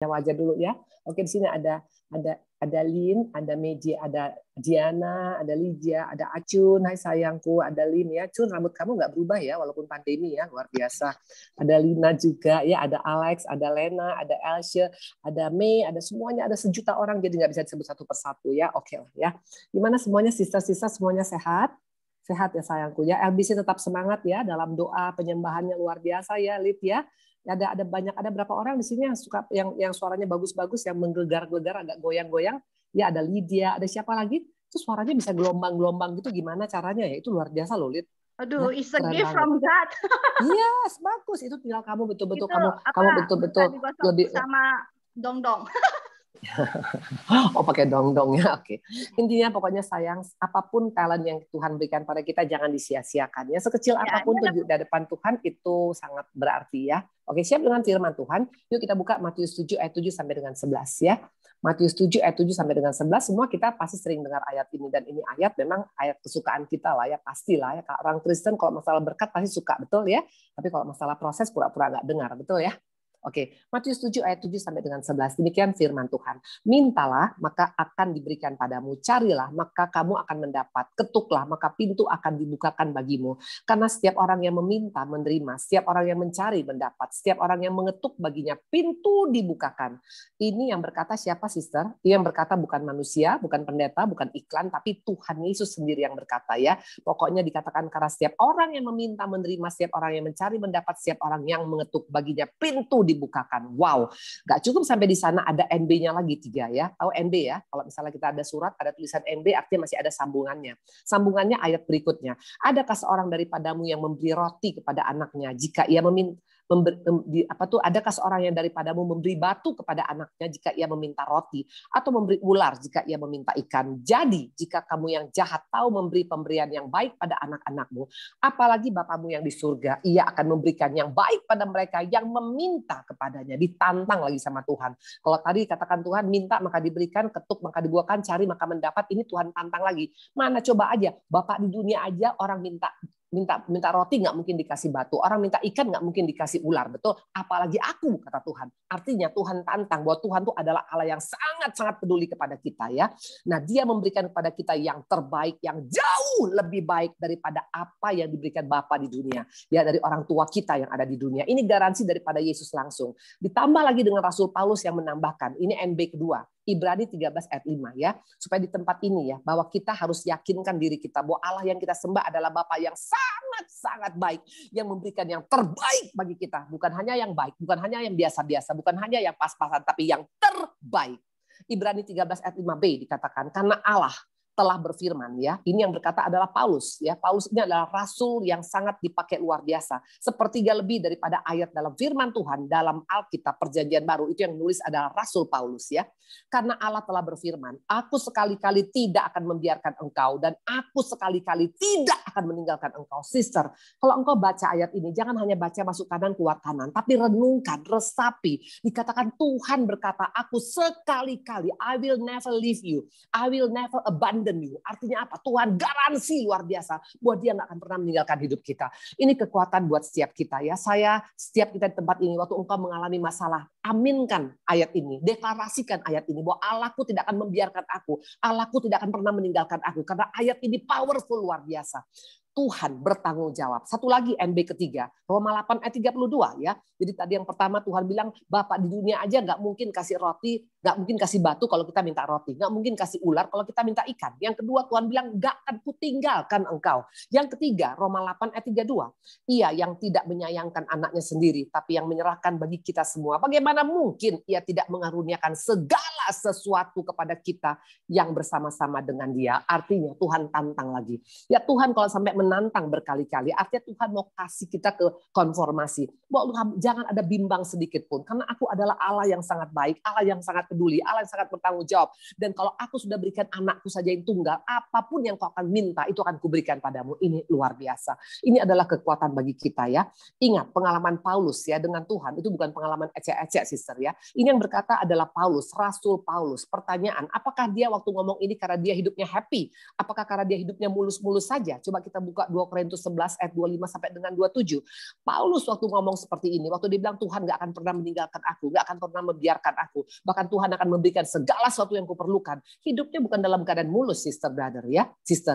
wajah dulu ya. Oke, di sini ada Lin, ada Meji, ada Diana, ada Lydia, ada Acun. Hai sayangku, ada Lin ya. Cun, rambut kamu nggak berubah ya walaupun pandemi ya, luar biasa. Ada Lina juga ya, ada Alex, ada Lena, ada Elsie, ada Mei, ada semuanya, ada sejuta orang jadi nggak bisa disebut satu persatu ya. Oke lah ya. Gimana semuanya, sisa-sisa semuanya sehat? Sehat ya sayangku ya. LBC tetap semangat ya dalam doa penyembahannya luar biasa ya, Lid ya. Ada banyak, ada berapa orang di sini yang suka yang suaranya bagus-bagus, yang menggegar-gegar, agak goyang-goyang. Ya ada Lydia, ada siapa lagi? Itu suaranya bisa gelombang-gelombang gitu, gimana caranya ya? Itu luar biasa loh, Lid. Aduh, Ya, it's a gift from God. Yes, bagus. Itu tinggal kamu betul-betul Itu kamu betul-betul lebih sama dong-dong. Oh, pakai dong-dong ya. Oke. Intinya pokoknya sayang, apapun talent yang Tuhan berikan pada kita jangan disia-siakan. Ya, sekecil apapun tunjuk di depan Tuhan itu sangat berarti ya. Oke, siap dengan firman Tuhan? Yuk kita buka Matius 7 ayat 7 sampai dengan 11 ya. Matius 7 ayat 7 sampai dengan 11, semua kita pasti sering dengar ayat ini, dan ini ayat memang ayat kesukaan kita lah ya, pastilah ya. Orang Kristen kalau masalah berkat pasti suka, betul ya. Tapi kalau masalah proses pura-pura nggak dengar, betul ya. Oke, Matius 7 ayat 7 sampai dengan 11. Demikian firman Tuhan. Mintalah, maka akan diberikan padamu. Carilah, maka kamu akan mendapat. Ketuklah, maka pintu akan dibukakan bagimu. Karena setiap orang yang meminta menerima, setiap orang yang mencari mendapat, setiap orang yang mengetuk baginya pintu dibukakan. Ini yang berkata siapa, sister? Yang berkata bukan manusia, bukan pendeta, bukan iklan, tapi Tuhan Yesus sendiri yang berkata ya. Pokoknya dikatakan karena setiap orang yang meminta menerima, setiap orang yang mencari mendapat, setiap orang yang mengetuk baginya pintu dibukakan. Wow, nggak cukup sampai di sana, ada NB-nya lagi 3 ya. Tahu NB ya? Kalau misalnya kita ada surat, ada tulisan NB, artinya masih ada sambungannya. Sambungannya ayat berikutnya. Adakah seorang daripadamu yang memberi roti kepada anaknya jika ia meminta? Adakah seorang yang daripadamu memberi batu kepada anaknya jika ia meminta roti, atau memberi ular jika ia meminta ikan? Jadi jika kamu yang jahat tahu memberi pemberian yang baik pada anak-anakmu, apalagi Bapamu yang di surga, ia akan memberikan yang baik pada mereka yang meminta kepadanya. Ditantang lagi sama Tuhan. Kalau tadi katakan Tuhan, minta maka diberikan, ketuk maka dibukakan, cari maka mendapat. Ini Tuhan tantang lagi. Mana coba aja, Bapak di dunia aja orang minta roti nggak mungkin dikasih batu, orang minta ikan nggak mungkin dikasih ular, betul? Apalagi aku, kata Tuhan. Artinya Tuhan tantang bahwa Tuhan itu adalah Allah yang sangat-sangat peduli kepada kita ya. Nah, Dia memberikan kepada kita yang terbaik, yang jauh lebih baik daripada apa yang diberikan Bapa di dunia, ya, dari orang tua kita yang ada di dunia. Ini garansi daripada Yesus langsung. Ditambah lagi dengan Rasul Paulus yang menambahkan, ini NB kedua. Ibrani 13 ayat 5 ya. Supaya di tempat ini ya, bahwa kita harus yakinkan diri kita bahwa Allah yang kita sembah adalah Bapa yang sangat-sangat baik, yang memberikan yang terbaik bagi kita. Bukan hanya yang baik, bukan hanya yang biasa-biasa, bukan hanya yang pas-pasan, tapi yang terbaik. Ibrani 13 ayat 5b dikatakan, karena Allah telah berfirman ya. Ini yang berkata adalah Paulus ya. Paulus ini adalah rasul yang sangat dipakai luar biasa. Sepertiga lebih daripada ayat dalam firman Tuhan dalam Alkitab Perjanjian Baru itu yang nulis adalah Rasul Paulus ya. Karena Allah telah berfirman, aku sekali-kali tidak akan membiarkan engkau dan aku sekali-kali tidak akan meninggalkan engkau. Sister, kalau engkau baca ayat ini jangan hanya baca masuk kanan keluar kanan, tapi renungkan, resapi. Dikatakan Tuhan berkata, aku sekali-kali, I will never leave you, I will never abandon you. Artinya apa? Tuhan garansi luar biasa bahwa Dia nggak akan pernah meninggalkan hidup kita. Ini kekuatan buat setiap kita ya. Saya setiap kita di tempat ini, waktu engkau mengalami masalah, aminkan ayat ini, deklarasikan ayat ini bahwa Allahku tidak akan membiarkan aku, Allahku tidak akan pernah meninggalkan aku, karena ayat ini powerful luar biasa. Tuhan bertanggung jawab. Satu lagi NB ketiga, Roma 8 ayat 32 ya. Jadi tadi yang pertama Tuhan bilang, Bapak di dunia aja nggak mungkin kasih roti, nggak mungkin kasih batu kalau kita minta roti, nggak mungkin kasih ular kalau kita minta ikan. Yang kedua Tuhan bilang, nggak akan kutinggalkan engkau. Yang ketiga Roma 8 ayat 32, Ia yang tidak menyayangkan anaknya sendiri, tapi yang menyerahkan bagi kita semua. Bagaimana mungkin Ia tidak mengaruniakan segala sesuatu kepada kita yang bersama-sama dengan Dia? Artinya Tuhan tantang lagi. Ya Tuhan kalau sampai menantang berkali-kali, artinya Tuhan mau kasih kita ke konformasi. Jangan ada bimbang sedikit pun, karena aku adalah Allah yang sangat baik, Allah yang sangat peduli, Allah yang sangat bertanggung jawab. Dan kalau aku sudah berikan anakku saja yang tunggal, apapun yang kau akan minta itu akan kuberikan padamu. Ini luar biasa. Ini adalah kekuatan bagi kita ya. Ingat pengalaman Paulus ya dengan Tuhan itu bukan pengalaman ecek-ecek sister ya. Ini yang berkata adalah Paulus, Rasul Paulus. Pertanyaan, apakah dia waktu ngomong ini karena dia hidupnya happy? Apakah karena dia hidupnya mulus-mulus saja? Coba kita buka 2 Korintus 11 ayat 25 sampai dengan 27. Paulus waktu ngomong seperti ini, waktu dia bilang Tuhan gak akan pernah meninggalkan aku, gak akan pernah membiarkan aku, bahkan Tuhan akan memberikan segala sesuatu yang kuperlukan. Hidupnya bukan dalam keadaan mulus, sister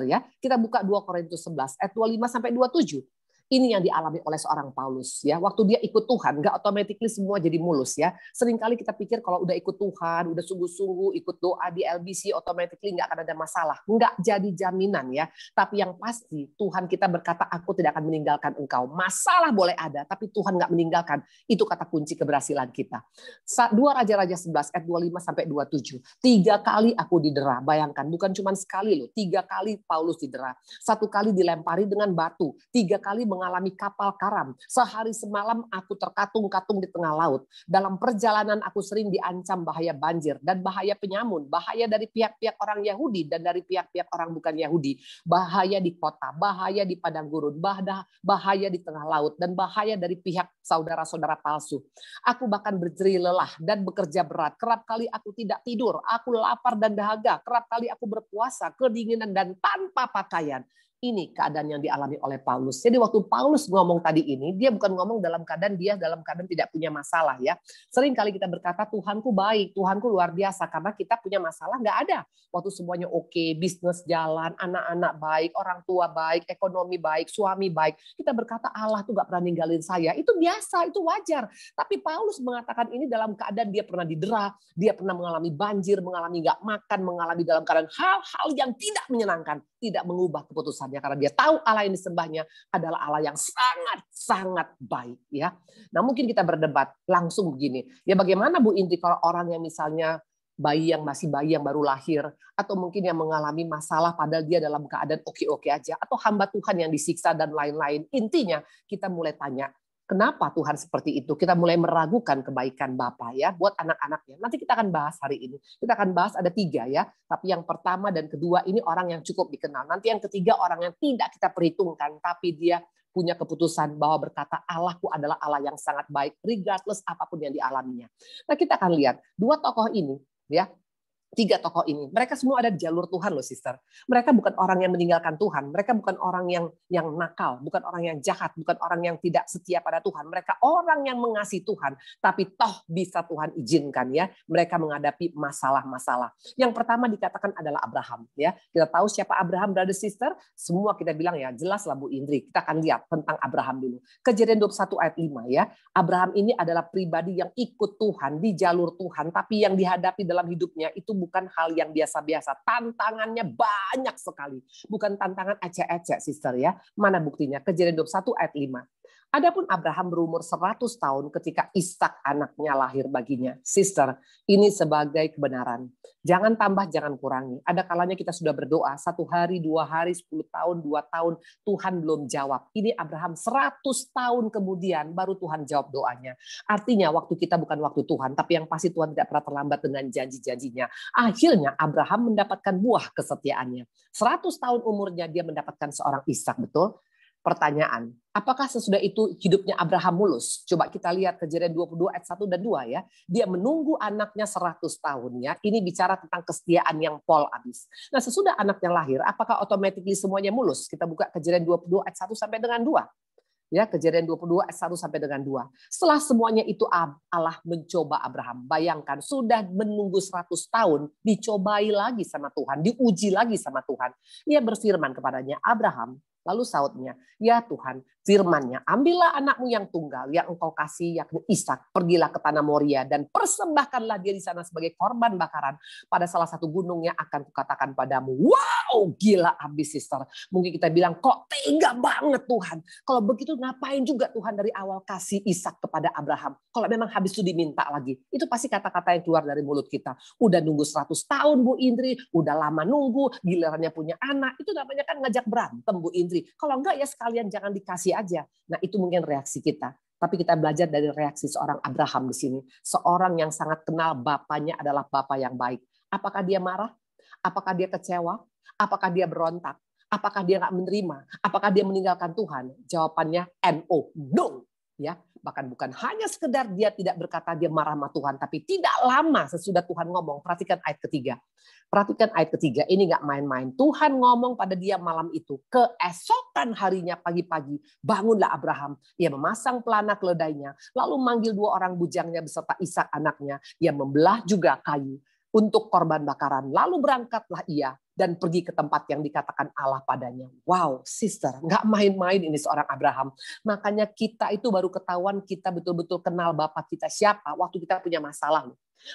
ya. Kita buka 2 Korintus 11 ayat 25 sampai 27. Ini yang dialami oleh seorang Paulus ya. Waktu dia ikut Tuhan, nggak automatically semua jadi mulus ya. Seringkali kita pikir kalau udah ikut Tuhan, udah sungguh-sungguh ikut doa di LBC, automatically nggak akan ada masalah. Nggak jadi jaminan ya. Tapi yang pasti Tuhan kita berkata, aku tidak akan meninggalkan engkau. Masalah boleh ada, tapi Tuhan nggak meninggalkan. Itu kata kunci keberhasilan kita. 2 Raja-Raja 11 ayat 25 sampai 27. 3 kali aku didera. Bayangkan, bukan cuma sekali loh. 3 kali Paulus didera. 1 kali dilempari dengan batu. 3 kali mengalami kapal karam. Sehari semalam aku terkatung-katung di tengah laut. Dalam perjalanan aku sering diancam bahaya banjir dan bahaya penyamun, bahaya dari pihak-pihak orang Yahudi dan dari pihak-pihak orang bukan Yahudi, bahaya di kota, bahaya di padang gurun, bahaya di tengah laut, dan bahaya dari pihak saudara-saudara palsu. Aku bahkan berjeri lelah dan bekerja berat. Kerap kali aku tidak tidur, aku lapar dan dahaga. Kerap kali aku berpuasa, kedinginan dan tanpa pakaian. Ini keadaan yang dialami oleh Paulus. Jadi waktu Paulus ngomong tadi ini, dia bukan ngomong dalam keadaan tidak punya masalah ya. Sering kali kita berkata Tuhanku baik, Tuhanku luar biasa, karena kita punya masalah nggak ada. Waktu semuanya oke, bisnis jalan, anak-anak baik, orang tua baik, ekonomi baik, suami baik, kita berkata Allah tuh nggak pernah ninggalin saya. Itu biasa, itu wajar. Tapi Paulus mengatakan ini dalam keadaan dia pernah didera, dia pernah mengalami banjir, mengalami nggak makan, mengalami dalam keadaan hal-hal yang tidak menyenangkan, tidak mengubah keputusannya karena dia tahu Allah yang disembahnya adalah Allah yang sangat-sangat baik ya. Nah, mungkin kita berdebat langsung begini. Ya bagaimana Bu Indri kalau orang yang misalnya masih bayi yang baru lahir, atau mungkin yang mengalami masalah padahal dia dalam keadaan oke-oke aja, atau hamba Tuhan yang disiksa dan lain-lain. Intinya kita mulai tanya, kenapa Tuhan seperti itu? Kita mulai meragukan kebaikan Bapa ya buat anak-anaknya. Nanti kita akan bahas hari ini. Kita akan bahas ada 3 ya. Tapi yang pertama dan kedua ini orang yang cukup dikenal. Nanti yang ketiga orang yang tidak kita perhitungkan, tapi dia punya keputusan bahwa berkata Allahku adalah Allah yang sangat baik regardless apapun yang dialaminya. Nah, kita akan lihat 2 tokoh ini ya. 3 tokoh ini, mereka semua ada di jalur Tuhan loh, sister. Mereka bukan orang yang meninggalkan Tuhan, mereka bukan orang yang nakal, bukan orang yang jahat, bukan orang yang tidak setia pada Tuhan. Mereka orang yang mengasihi Tuhan, tapi toh bisa Tuhan izinkan ya, mereka menghadapi masalah-masalah. Yang pertama dikatakan adalah Abraham ya. Kita tahu siapa Abraham, brother sister? Semua kita bilang ya, jelas lah Bu Indri. Kita akan lihat tentang Abraham dulu. Kejadian 21 ayat 5 ya. Abraham ini adalah pribadi yang ikut Tuhan di jalur Tuhan, tapi yang dihadapi dalam hidupnya itu bukan hal yang biasa-biasa. Tantangannya banyak sekali. Bukan tantangan ecek-ecek, sister ya. Mana buktinya? Kejadian 21 ayat 5. Adapun Abraham berumur 100 tahun ketika Ishak anaknya lahir baginya. Sister, ini sebagai kebenaran. Jangan tambah, jangan kurangi. Ada kalanya kita sudah berdoa 1 hari, 2 hari, 10 tahun, 2 tahun. Tuhan belum jawab. Ini Abraham 100 tahun kemudian baru Tuhan jawab doanya. Artinya waktu kita bukan waktu Tuhan, tapi yang pasti Tuhan tidak pernah terlambat dengan janji-janjinya. Akhirnya Abraham mendapatkan buah kesetiaannya. 100 tahun umurnya dia mendapatkan seorang Ishak, betul? Pertanyaan, apakah sesudah itu hidupnya Abraham mulus? Coba kita lihat Kejadian 22 ayat 1 dan 2 ya. Dia menunggu anaknya 100 tahun ya. Ini bicara tentang kesetiaan yang pol abis. Nah, sesudah anaknya lahir, apakah automatically semuanya mulus? Kita buka Kejadian 22 ayat 1 sampai dengan 2. Ya, Kejadian 22 ayat 1 sampai dengan 2. Setelah semuanya itu Allah mencoba Abraham. Bayangkan, sudah menunggu 100 tahun, dicobai lagi sama Tuhan, diuji lagi sama Tuhan. Ia berfirman kepadanya, Abraham, lalu sautnya, ya Tuhan, firman-Nya, ambillah anakmu yang tunggal, yang engkau kasih, yakni Ishak, pergilah ke tanah Moria, dan persembahkanlah dia di sana sebagai korban bakaran pada salah satu gunung yang akan kukatakan padamu. Wow, gila abis, sister. Mungkin kita bilang, kok tega banget Tuhan. Kalau begitu ngapain juga Tuhan dari awal kasih Ishak kepada Abraham? Kalau memang habis itu diminta lagi. Itu pasti kata-kata yang keluar dari mulut kita. Udah nunggu 100 tahun Bu Indri, udah lama nunggu, gilirannya punya anak. Itu namanya kan ngajak berantem Bu Indri. Kalau enggak ya sekalian jangan dikasih aja. Nah itu mungkin reaksi kita. Tapi kita belajar dari reaksi seorang Abraham di sini. Seorang yang sangat kenal bapaknya adalah bapak yang baik. Apakah dia marah? Apakah dia kecewa? Apakah dia berontak? Apakah dia nggak menerima? Apakah dia meninggalkan Tuhan? Jawabannya no, no. Ya, bahkan bukan hanya sekedar dia tidak berkata dia marah sama Tuhan, tapi tidak lama sesudah Tuhan ngomong. Perhatikan ayat ketiga. Perhatikan ayat ketiga, ini nggak main-main. Tuhan ngomong pada dia malam itu, keesokan harinya pagi-pagi, bangunlah Abraham. Ia memasang pelana keledainya, lalu manggil 2 orang bujangnya beserta Ishak anaknya. Ia membelah juga kayu untuk korban bakaran. Lalu berangkatlah ia dan pergi ke tempat yang dikatakan Allah padanya. Wow, sister, nggak main-main ini seorang Abraham. Makanya kita itu baru ketahuan kita betul-betul kenal Bapak kita siapa waktu kita punya masalah.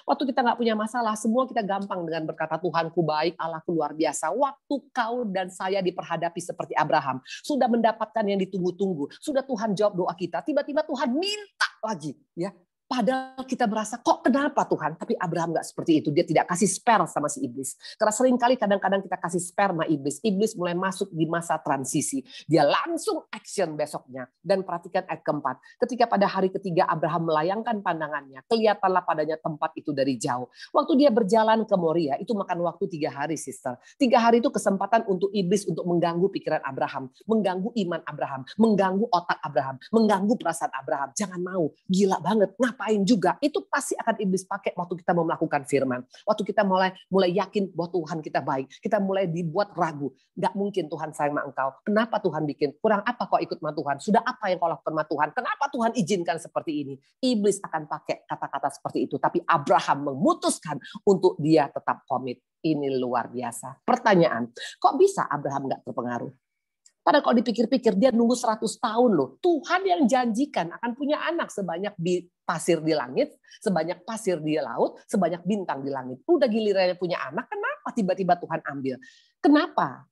Waktu kita nggak punya masalah, semua kita gampang dengan berkata Tuhanku baik, Allahku luar biasa. Waktu kau dan saya diperhadapi seperti Abraham, sudah mendapatkan yang ditunggu-tunggu, sudah Tuhan jawab doa kita, tiba-tiba Tuhan minta lagi, ya. Padahal kita merasa, kok kenapa Tuhan? Tapi Abraham nggak seperti itu. Dia tidak kasih spare sama si iblis. Karena seringkali kadang-kadang kita kasih spare sama iblis. Iblis mulai masuk di masa transisi. Dia langsung action besoknya. Dan perhatikan ayat keempat. Ketika pada hari ketiga Abraham melayangkan pandangannya, kelihatanlah padanya tempat itu dari jauh. Waktu dia berjalan ke Moria, itu makan waktu 3 hari, sister. 3 hari itu kesempatan untuk iblis untuk mengganggu pikiran Abraham. Mengganggu iman Abraham. Mengganggu otak Abraham. Mengganggu perasaan Abraham. Jangan mau. Gila banget. Ngapain juga, itu pasti akan iblis pakai waktu kita mau melakukan firman. Waktu kita mulai yakin bahwa Tuhan kita baik, kita mulai dibuat ragu. Nggak mungkin Tuhan sayang sama engkau. Kenapa Tuhan bikin? Kurang apa kau ikut sama Tuhan? Sudah apa yang kau lakukan sama Tuhan? Kenapa Tuhan izinkan seperti ini? Iblis akan pakai kata-kata seperti itu. Tapi Abraham memutuskan untuk dia tetap komit. Ini luar biasa. Pertanyaan, kok bisa Abraham nggak terpengaruh? Padahal kalau dipikir-pikir dia nunggu 100 tahun loh. Tuhan yang janjikan akan punya anak sebanyak pasir di langit, sebanyak pasir di laut, sebanyak bintang di langit. Udah gilirannya punya anak, kenapa tiba-tiba Tuhan ambil? Kenapa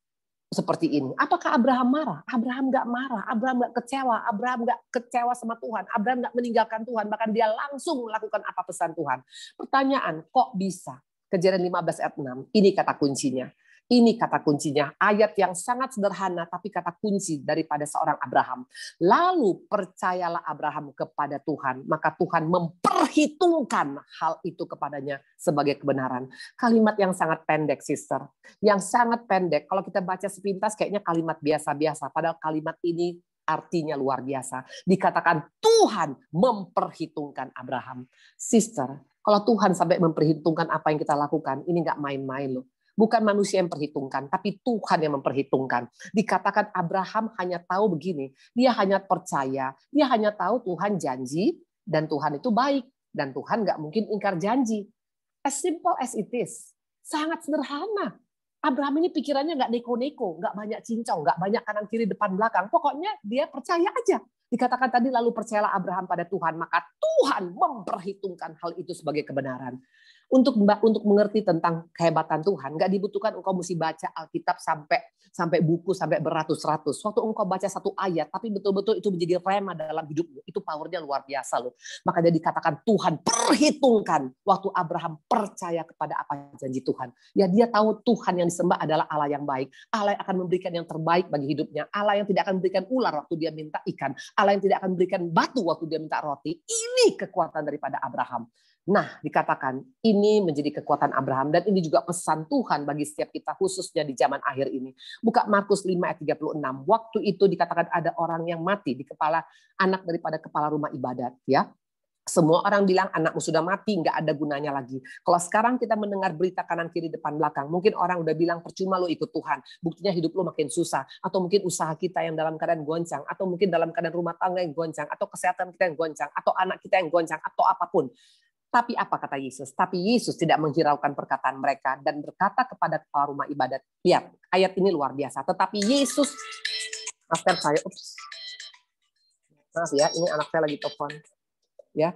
seperti ini? Apakah Abraham marah? Abraham nggak marah. Abraham nggak kecewa. Abraham nggak kecewa sama Tuhan. Abraham nggak meninggalkan Tuhan. Bahkan dia langsung melakukan apa pesan Tuhan. Pertanyaan, kok bisa? Kejadian 15 ayat 6. Ini kata kuncinya. Ini kata kuncinya, ayat yang sangat sederhana tapi kata kunci daripada seorang Abraham. Lalu percayalah Abraham kepada Tuhan, maka Tuhan memperhitungkan hal itu kepadanya sebagai kebenaran. Kalimat yang sangat pendek, sister. Yang sangat pendek, kalau kita baca sepintas kayaknya kalimat biasa-biasa, padahal kalimat ini artinya luar biasa. Dikatakan Tuhan memperhitungkan Abraham. Sister, kalau Tuhan sampai memperhitungkan apa yang kita lakukan, ini nggak main-main loh. Bukan manusia yang memperhitungkan, tapi Tuhan yang memperhitungkan. Dikatakan Abraham hanya tahu begini, dia hanya percaya, dia hanya tahu Tuhan janji, dan Tuhan itu baik, dan Tuhan nggak mungkin ingkar janji. As simple as it is. Sangat sederhana. Abraham ini pikirannya nggak neko-neko, nggak banyak cincong, nggak banyak kanan kiri depan belakang. Pokoknya dia percaya aja. Dikatakan tadi lalu percayalah Abraham pada Tuhan, maka Tuhan memperhitungkan hal itu sebagai kebenaran. Untuk mengerti tentang kehebatan Tuhan, nggak dibutuhkan engkau mesti baca Alkitab sampai buku sampai beratus-ratus. Waktu engkau baca satu ayat, tapi betul-betul itu menjadi rema dalam hidupmu, itu powernya luar biasa loh. Makanya dikatakan Tuhan perhitungkan waktu Abraham percaya kepada apa janji Tuhan. Ya dia tahu Tuhan yang disembah adalah Allah yang baik, Allah yang akan memberikan yang terbaik bagi hidupnya, Allah yang tidak akan memberikan ular waktu dia minta ikan, Allah yang tidak akan memberikan batu waktu dia minta roti. Ini kekuatan daripada Abraham. Nah, dikatakan ini menjadi kekuatan Abraham dan ini juga pesan Tuhan bagi setiap kita khususnya di zaman akhir ini. Buka Markus 5 ayat 36. Waktu itu dikatakan ada orang yang mati di kepala anak daripada kepala rumah ibadat, ya. Semua orang bilang anakmu sudah mati, nggak ada gunanya lagi. Kalau sekarang kita mendengar berita kanan kiri depan belakang, mungkin orang udah bilang percuma lo ikut Tuhan, buktinya hidup lo makin susah, atau mungkin usaha kita yang dalam keadaan goncang, atau mungkin dalam keadaan rumah tangga yang goncang, atau kesehatan kita yang goncang, atau anak kita yang goncang, atau apapun. Tapi apa kata Yesus? Tapi Yesus tidak menghiraukan perkataan mereka dan berkata kepada kepala rumah ibadat. Lihat, ayat ini luar biasa. Tetapi Yesus, maaf ya, ini anak saya lagi telepon. Ya,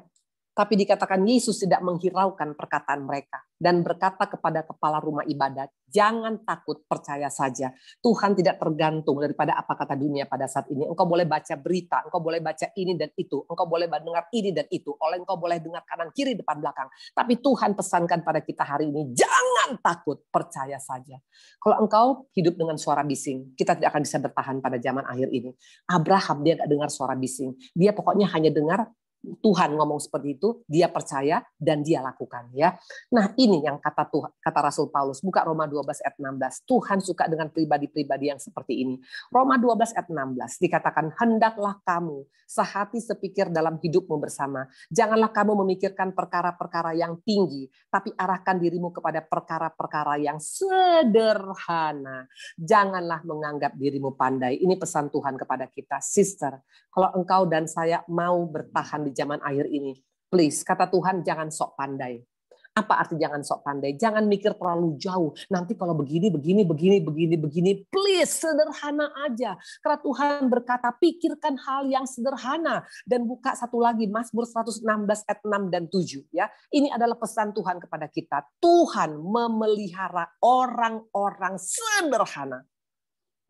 Tapi dikatakan Yesus tidak menghiraukan perkataan mereka dan berkata kepada kepala rumah ibadat, jangan takut, percaya saja. Tuhan tidak tergantung daripada apa kata dunia pada saat ini. Engkau boleh baca berita, engkau boleh baca ini dan itu, engkau boleh dengar ini dan itu, engkau boleh dengar kanan kiri depan belakang. Tapi Tuhan pesankan pada kita hari ini, jangan takut, percaya saja. Kalau engkau hidup dengan suara bising, kita tidak akan bisa bertahan pada zaman akhir ini. Abraham dia nggak dengar suara bising, dia pokoknya hanya dengar Tuhan ngomong seperti itu, dia percaya dan dia lakukan, ya. Nah, ini yang kata Tuhan, kata Rasul Paulus, buka Roma 12 ayat 16. Tuhan suka dengan pribadi-pribadi yang seperti ini. Roma 12 ayat 16 dikatakan, hendaklah kamu sehati sepikir dalam hidupmu bersama. Janganlah kamu memikirkan perkara-perkara yang tinggi, tapi arahkan dirimu kepada perkara-perkara yang sederhana. Janganlah menganggap dirimu pandai. Ini pesan Tuhan kepada kita, sister. Kalau engkau dan saya mau bertahan di zaman akhir ini, please, kata Tuhan, jangan sok pandai. Apa arti jangan sok pandai? Jangan mikir terlalu jauh. Nanti kalau begini. Please, sederhana aja. Karena Tuhan berkata, pikirkan hal yang sederhana. Dan buka satu lagi, Mazmur 116 ayat 6 dan 7. Ya. Ini adalah pesan Tuhan kepada kita. Tuhan memelihara orang-orang sederhana.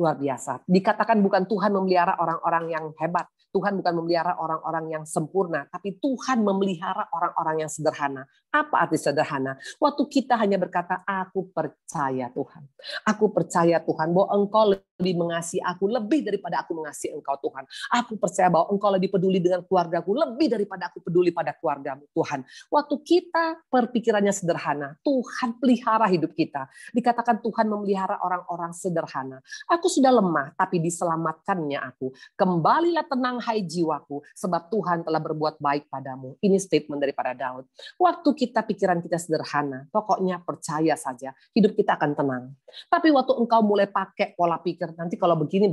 Luar biasa. Dikatakan bukan Tuhan memelihara orang-orang yang hebat. Tuhan bukan memelihara orang-orang yang sempurna. Tapi Tuhan memelihara orang-orang yang sederhana. Apa arti sederhana? Waktu kita hanya berkata, aku percaya Tuhan. Aku percaya Tuhan bahwa Engkau lebih mengasihi aku lebih daripada aku mengasihi Engkau Tuhan. Aku percaya bahwa Engkau lebih peduli dengan keluargaku lebih daripada aku peduli pada keluargamu Tuhan. Waktu kita perpikirannya sederhana, Tuhan pelihara hidup kita. Dikatakan Tuhan memelihara orang-orang sederhana. Aku sudah lemah, tapi diselamatkannya aku. Kembalilah tenang hai jiwaku, sebab Tuhan telah berbuat baik padamu. Ini statement daripada Daud. Waktu kita pikiran kita sederhana, pokoknya percaya saja, hidup kita akan tenang. Tapi waktu engkau mulai pakai pola pikir, nanti kalau begini,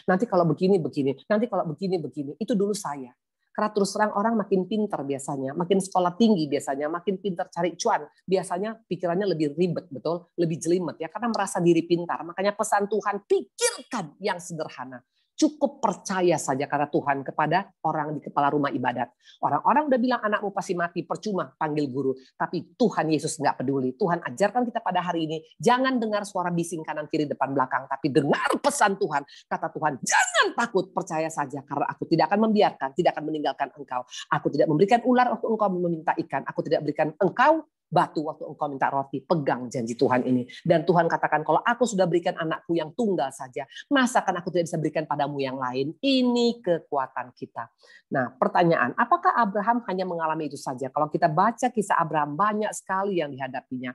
nanti kalau begini, nanti kalau begini, itu dulu saya. Karena terus terang orang makin pintar biasanya, makin sekolah tinggi biasanya, makin pintar cari cuan, biasanya pikirannya lebih ribet, betul, lebih jelimet ya, karena merasa diri pintar. Makanya pesan Tuhan, pikirkan yang sederhana. Cukup percaya saja karena Tuhan kepada orang di kepala rumah ibadat. Orang-orang udah bilang anakmu pasti mati, percuma panggil guru. Tapi Tuhan Yesus nggak peduli. Tuhan ajarkan kita pada hari ini, jangan dengar suara bising kanan kiri depan belakang, tapi dengar pesan Tuhan. Kata Tuhan, jangan takut, percaya saja karena aku tidak akan membiarkan, tidak akan meninggalkan engkau. Aku tidak memberikan ular waktu engkau meminta ikan. Aku tidak berikan engkau batu waktu engkau minta roti. Pegang janji Tuhan ini. Dan Tuhan katakan, kalau aku sudah berikan anakku yang tunggal saja, masakan aku tidak bisa berikan padamu yang lain? Ini kekuatan kita. Nah, pertanyaan, apakah Abraham hanya mengalami itu saja? Kalau kita baca kisah Abraham, banyak sekali yang dihadapinya.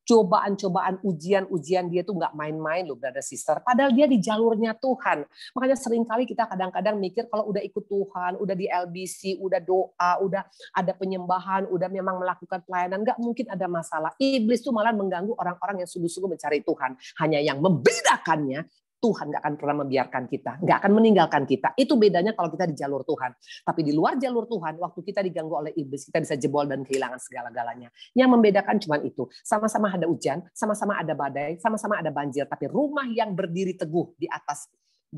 Cobaan-cobaan, ujian-ujian dia tuh nggak main-main loh, brother sister. Padahal dia di jalurnya Tuhan. Makanya seringkali kita kadang-kadang mikir kalau udah ikut Tuhan, udah di LBC, udah doa, udah ada penyembahan, udah memang melakukan pelayanan, nggak mungkin ada masalah. Iblis tuh malah mengganggu orang-orang yang sungguh-sungguh mencari Tuhan. Hanya yang membedakannya, Tuhan nggak akan pernah membiarkan kita, nggak akan meninggalkan kita. Itu bedanya kalau kita di jalur Tuhan. Tapi di luar jalur Tuhan, waktu kita diganggu oleh iblis, kita bisa jebol dan kehilangan segala-galanya. Yang membedakan cuma itu. Sama-sama ada hujan, sama-sama ada badai, sama-sama ada banjir. Tapi rumah yang berdiri teguh di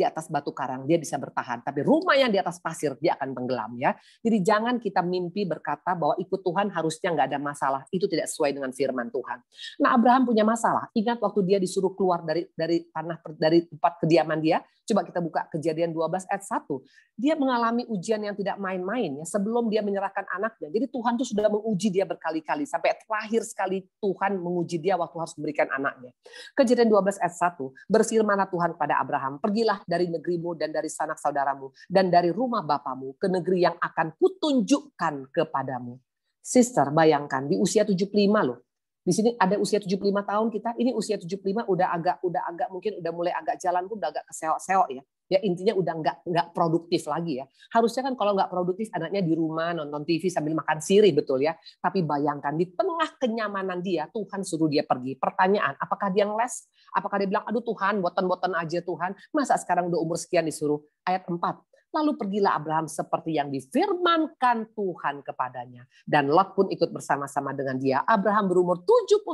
atas batu karang, dia bisa bertahan. Tapi rumah yang di atas pasir, dia akan tenggelam. Ya. Jadi jangan kita mimpi berkata bahwa ikut Tuhan harusnya nggak ada masalah. Itu tidak sesuai dengan firman Tuhan. Nah, Abraham punya masalah. Ingat waktu dia disuruh keluar dari tempat kediaman dia. Coba kita buka Kejadian 12 ayat 1. Dia mengalami ujian yang tidak main-main ya, sebelum dia menyerahkan anaknya. Jadi Tuhan tuh sudah menguji dia berkali-kali. Sampai terakhir sekali Tuhan menguji dia waktu harus memberikan anaknya. Kejadian 12 ayat 1. Berfirmanlah Tuhan kepada Abraham, pergilah dari negerimu dan dari sanak saudaramu dan dari rumah bapamu ke negeri yang akan kutunjukkan kepadamu. Sister, bayangkan di usia 75 loh. Di sini ada usia 75 tahun kita, ini usia 75 udah agak mungkin udah mulai agak jalan pun udah agak keseok-seok ya. Ya intinya udah nggak produktif lagi ya. Harusnya kan kalau nggak produktif anaknya di rumah nonton TV sambil makan sirih, betul ya. Tapi bayangkan di tengah kenyamanan dia, Tuhan suruh dia pergi. Pertanyaan, apakah dia ngeles? Apakah dia bilang, aduh Tuhan, boten-boten aja Tuhan. Masa sekarang udah umur sekian disuruh? Ayat 4. Lalu pergilah Abraham seperti yang difirmankan Tuhan kepadanya. Dan Lot pun ikut bersama-sama dengan dia. Abraham berumur 75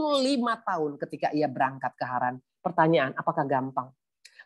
tahun ketika ia berangkat ke Haran. Pertanyaan, apakah gampang?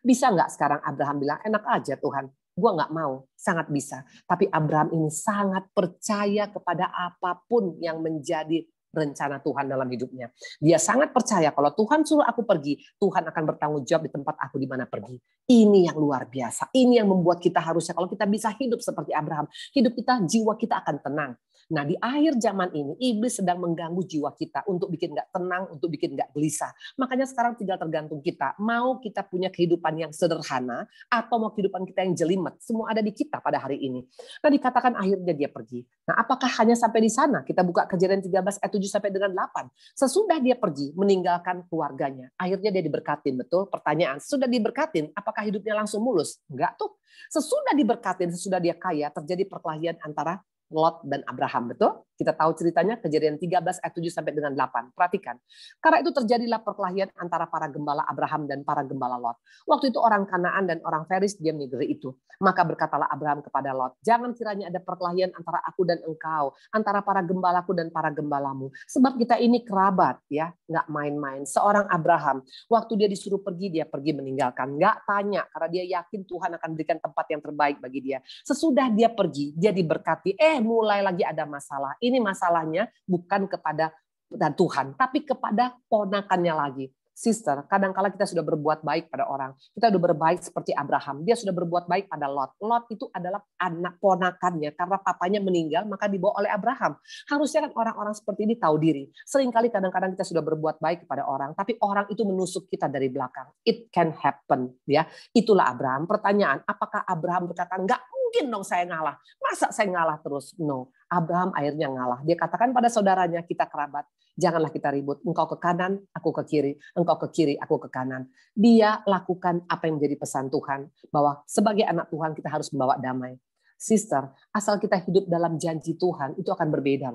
Bisa nggak sekarang Abraham bilang, enak aja Tuhan, Gua nggak mau, sangat bisa. Tapi Abraham ini sangat percaya kepada apapun yang menjadi rencana Tuhan dalam hidupnya. Dia sangat percaya kalau Tuhan suruh aku pergi, Tuhan akan bertanggung jawab di tempat aku di mana pergi. Ini yang luar biasa. Ini yang membuat kita harusnya kalau kita bisa hidup seperti Abraham, hidup kita, jiwa kita akan tenang. Nah, di akhir zaman ini, iblis sedang mengganggu jiwa kita untuk bikin nggak tenang, untuk bikin nggak gelisah. Makanya sekarang tinggal tergantung kita. Mau kita punya kehidupan yang sederhana, atau mau kehidupan kita yang jelimet. Semua ada di kita pada hari ini. Nah, dikatakan akhirnya dia pergi. Nah, apakah hanya sampai di sana? Kita buka Kejadian 13 ayat 7 sampai dengan 8. Sesudah dia pergi, meninggalkan keluarganya. Akhirnya dia diberkatin, betul? Pertanyaan, sudah diberkatin, apakah hidupnya langsung mulus? Enggak tuh. Sesudah diberkatin, sesudah dia kaya, terjadi perkelahian antara Lot dan Abraham, betul? Kita tahu ceritanya Kejadian 13 ayat 7 sampai dengan 8. Perhatikan. Karena itu terjadilah perkelahian antara para gembala Abraham dan para gembala Lot. Waktu itu orang Kanaan dan orang Feris diam di negeri itu. Maka berkatalah Abraham kepada Lot, jangan kiranya ada perkelahian antara aku dan engkau, antara para gembalaku dan para gembalamu. Sebab kita ini kerabat, ya, nggak main-main. Seorang Abraham, waktu dia disuruh pergi, dia pergi meninggalkan. Nggak tanya, karena dia yakin Tuhan akan berikan tempat yang terbaik bagi dia. Sesudah dia pergi, dia diberkati. Mulai lagi ada masalah. Ini masalahnya bukan kepada Tuhan, tapi kepada ponakannya lagi. Sister, kadang-kala kita sudah berbuat baik pada orang. Kita sudah berbaik seperti Abraham. Dia sudah berbuat baik pada Lot. Lot itu adalah anak ponakannya. Karena papanya meninggal, maka dibawa oleh Abraham. Harusnya kan orang-orang seperti ini tahu diri. Seringkali kadang-kadang kita sudah berbuat baik kepada orang, tapi orang itu menusuk kita dari belakang. It can happen. Ya, itulah Abraham. Pertanyaan, apakah Abraham berkata, enggak mungkin dong saya ngalah. Masa saya ngalah terus? No. Abraham akhirnya ngalah. Dia katakan pada saudaranya, kita kerabat. Janganlah kita ribut. Engkau ke kanan, aku ke kiri. Engkau ke kiri, aku ke kanan. Dia lakukan apa yang menjadi pesan Tuhan. Bahwa sebagai anak Tuhan kita harus membawa damai. Sister, asal kita hidup dalam janji Tuhan, itu akan berbeda.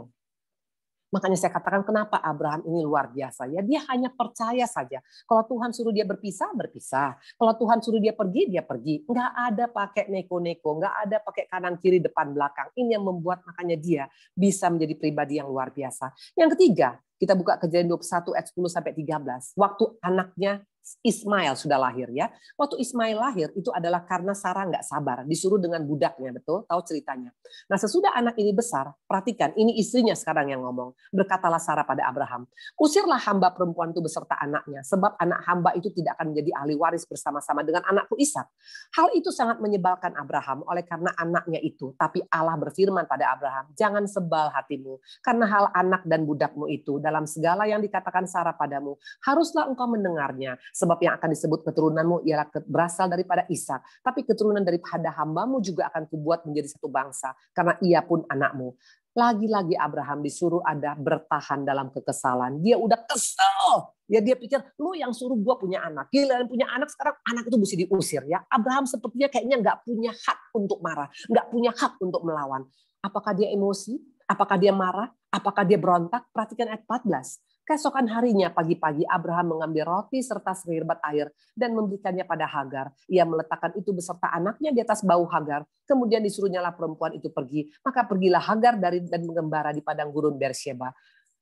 Makanya saya katakan kenapa Abraham ini luar biasa. Ya, dia hanya percaya saja. Kalau Tuhan suruh dia berpisah, berpisah. Kalau Tuhan suruh dia pergi, dia pergi. Nggak ada pakai neko-neko, nggak ada pakai kanan kiri depan belakang. Ini yang membuat makanya dia bisa menjadi pribadi yang luar biasa. Yang ketiga, kita buka Kejadian 21 ayat 10 sampai 13. Waktu anaknya Ismail sudah lahir, ya. Waktu Ismail lahir itu adalah karena Sarah nggak sabar, disuruh dengan budaknya, betul? Tahu ceritanya. Nah, sesudah anak ini besar, perhatikan, ini istrinya sekarang yang ngomong. Berkatalah Sarah pada Abraham, usirlah hamba perempuan itu beserta anaknya, sebab anak hamba itu tidak akan menjadi ahli waris bersama-sama dengan anakku Ishak. Hal itu sangat menyebalkan Abraham oleh karena anaknya itu. Tapi Allah berfirman pada Abraham, jangan sebal hatimu, karena hal anak dan budakmu itu dalam segala yang dikatakan Sarah padamu, haruslah engkau mendengarnya. Sebab yang akan disebut keturunanmu ialah berasal daripada Ishak. Tapi keturunan daripada hambamu juga akan kubuat menjadi satu bangsa. Karena ia pun anakmu. Lagi-lagi Abraham disuruh ada bertahan dalam kekesalan. Dia udah kesel. Ya, dia pikir, lu yang suruh gua punya anak. Giliran punya anak, sekarang anak itu mesti diusir. Ya, Abraham sepertinya kayaknya nggak punya hak untuk marah. Nggak punya hak untuk melawan. Apakah dia emosi? Apakah dia marah? Apakah dia berontak? Perhatikan ayat 14. Keesokan harinya pagi-pagi Abraham mengambil roti serta seherbat air dan memberikannya pada Hagar. Ia meletakkan itu beserta anaknya di atas bahu Hagar. Kemudian disuruhnyalah perempuan itu pergi. Maka pergilah Hagar dari dan mengembara di padang gurun Beersheba.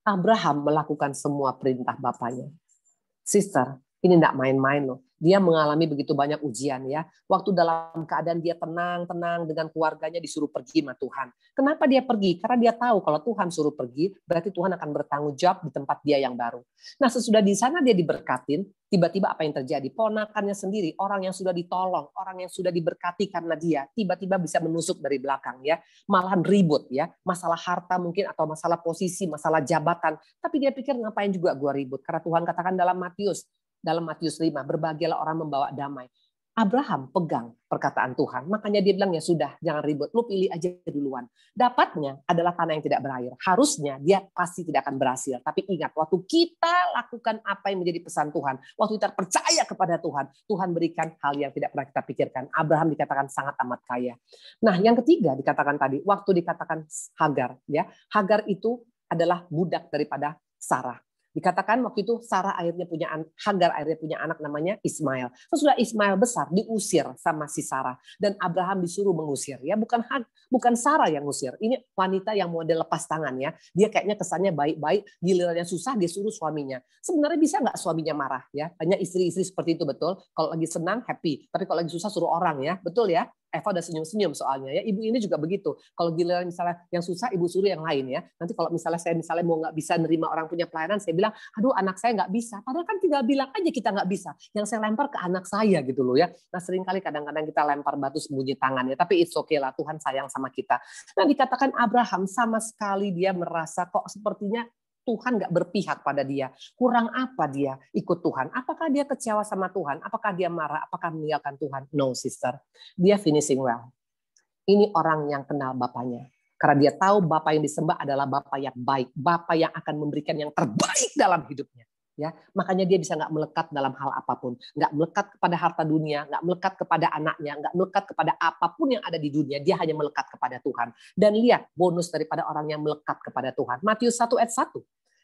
Abraham melakukan semua perintah bapaknya. Sister, ini tidak main-main loh. Dia mengalami begitu banyak ujian, ya. Waktu dalam keadaan dia tenang-tenang dengan keluarganya disuruh pergi sama Tuhan. Kenapa dia pergi? Karena dia tahu kalau Tuhan suruh pergi, berarti Tuhan akan bertanggung jawab di tempat dia yang baru. Nah, sesudah di sana dia diberkatin, tiba-tiba apa yang terjadi? Ponakannya sendiri, orang yang sudah ditolong, orang yang sudah diberkati karena dia, tiba-tiba bisa menusuk dari belakang, ya. Malahan ribut, ya. Masalah harta mungkin atau masalah posisi, masalah jabatan. Tapi dia pikir ngapain juga gua ribut? Karena Tuhan katakan dalam Matius 5, berbahagialah orang membawa damai. Abraham pegang perkataan Tuhan. Makanya dia bilang, ya sudah, jangan ribut. Lu pilih aja duluan. Dapatnya adalah tanah yang tidak berair. Harusnya dia pasti tidak akan berhasil. Tapi ingat, waktu kita lakukan apa yang menjadi pesan Tuhan, waktu kita percaya kepada Tuhan, Tuhan berikan hal yang tidak pernah kita pikirkan. Abraham dikatakan sangat amat kaya. Nah, yang ketiga dikatakan tadi, waktu dikatakan Hagar. Ya, Hagar itu adalah budak daripada Sarah. Dikatakan waktu itu Sarah akhirnya punya Hagar akhirnya punya anak namanya Ismail. Sesudah Ismail besar diusir sama si Sarah dan Abraham disuruh mengusir, ya, bukan Sarah yang ngusir. Ini wanita yang model lepas tangan, ya. Dia kayaknya kesannya baik-baik, gilirannya susah dia suruh suaminya. Sebenarnya bisa nggak suaminya marah, ya? Hanya istri-istri seperti itu, betul. Kalau lagi senang happy, tapi kalau lagi susah suruh orang, ya. Betul, ya? Eva udah senyum-senyum soalnya ya. Ibu ini juga begitu. Kalau giliran misalnya yang susah, ibu suruh yang lain ya. Nanti kalau misalnya saya mau nggak bisa nerima orang punya pelayanan, saya bilang, aduh anak saya nggak bisa. Padahal kan tinggal bilang aja kita nggak bisa. Yang saya lempar ke anak saya gitu loh ya. Nah seringkali kadang-kadang kita lempar batu sembunyi tangan ya. Tapi it's okay lah, Tuhan sayang sama kita. Nah dikatakan Abraham sama sekali dia merasa kok sepertinya Tuhan nggak berpihak pada dia. Kurang apa dia ikut Tuhan? Apakah dia kecewa sama Tuhan? Apakah dia marah? Apakah meninggalkan Tuhan? No, sister. Dia finishing well. Ini orang yang kenal Bapaknya. Karena dia tahu Bapa yang disembah adalah Bapa yang baik. Bapa yang akan memberikan yang terbaik dalam hidupnya. Ya, makanya dia bisa nggak melekat dalam hal apapun, nggak melekat kepada harta dunia, nggak melekat kepada anaknya, nggak melekat kepada apapun yang ada di dunia. Dia hanya melekat kepada Tuhan. Dan lihat bonus daripada orang yang melekat kepada Tuhan. Matius 1 ayat 1.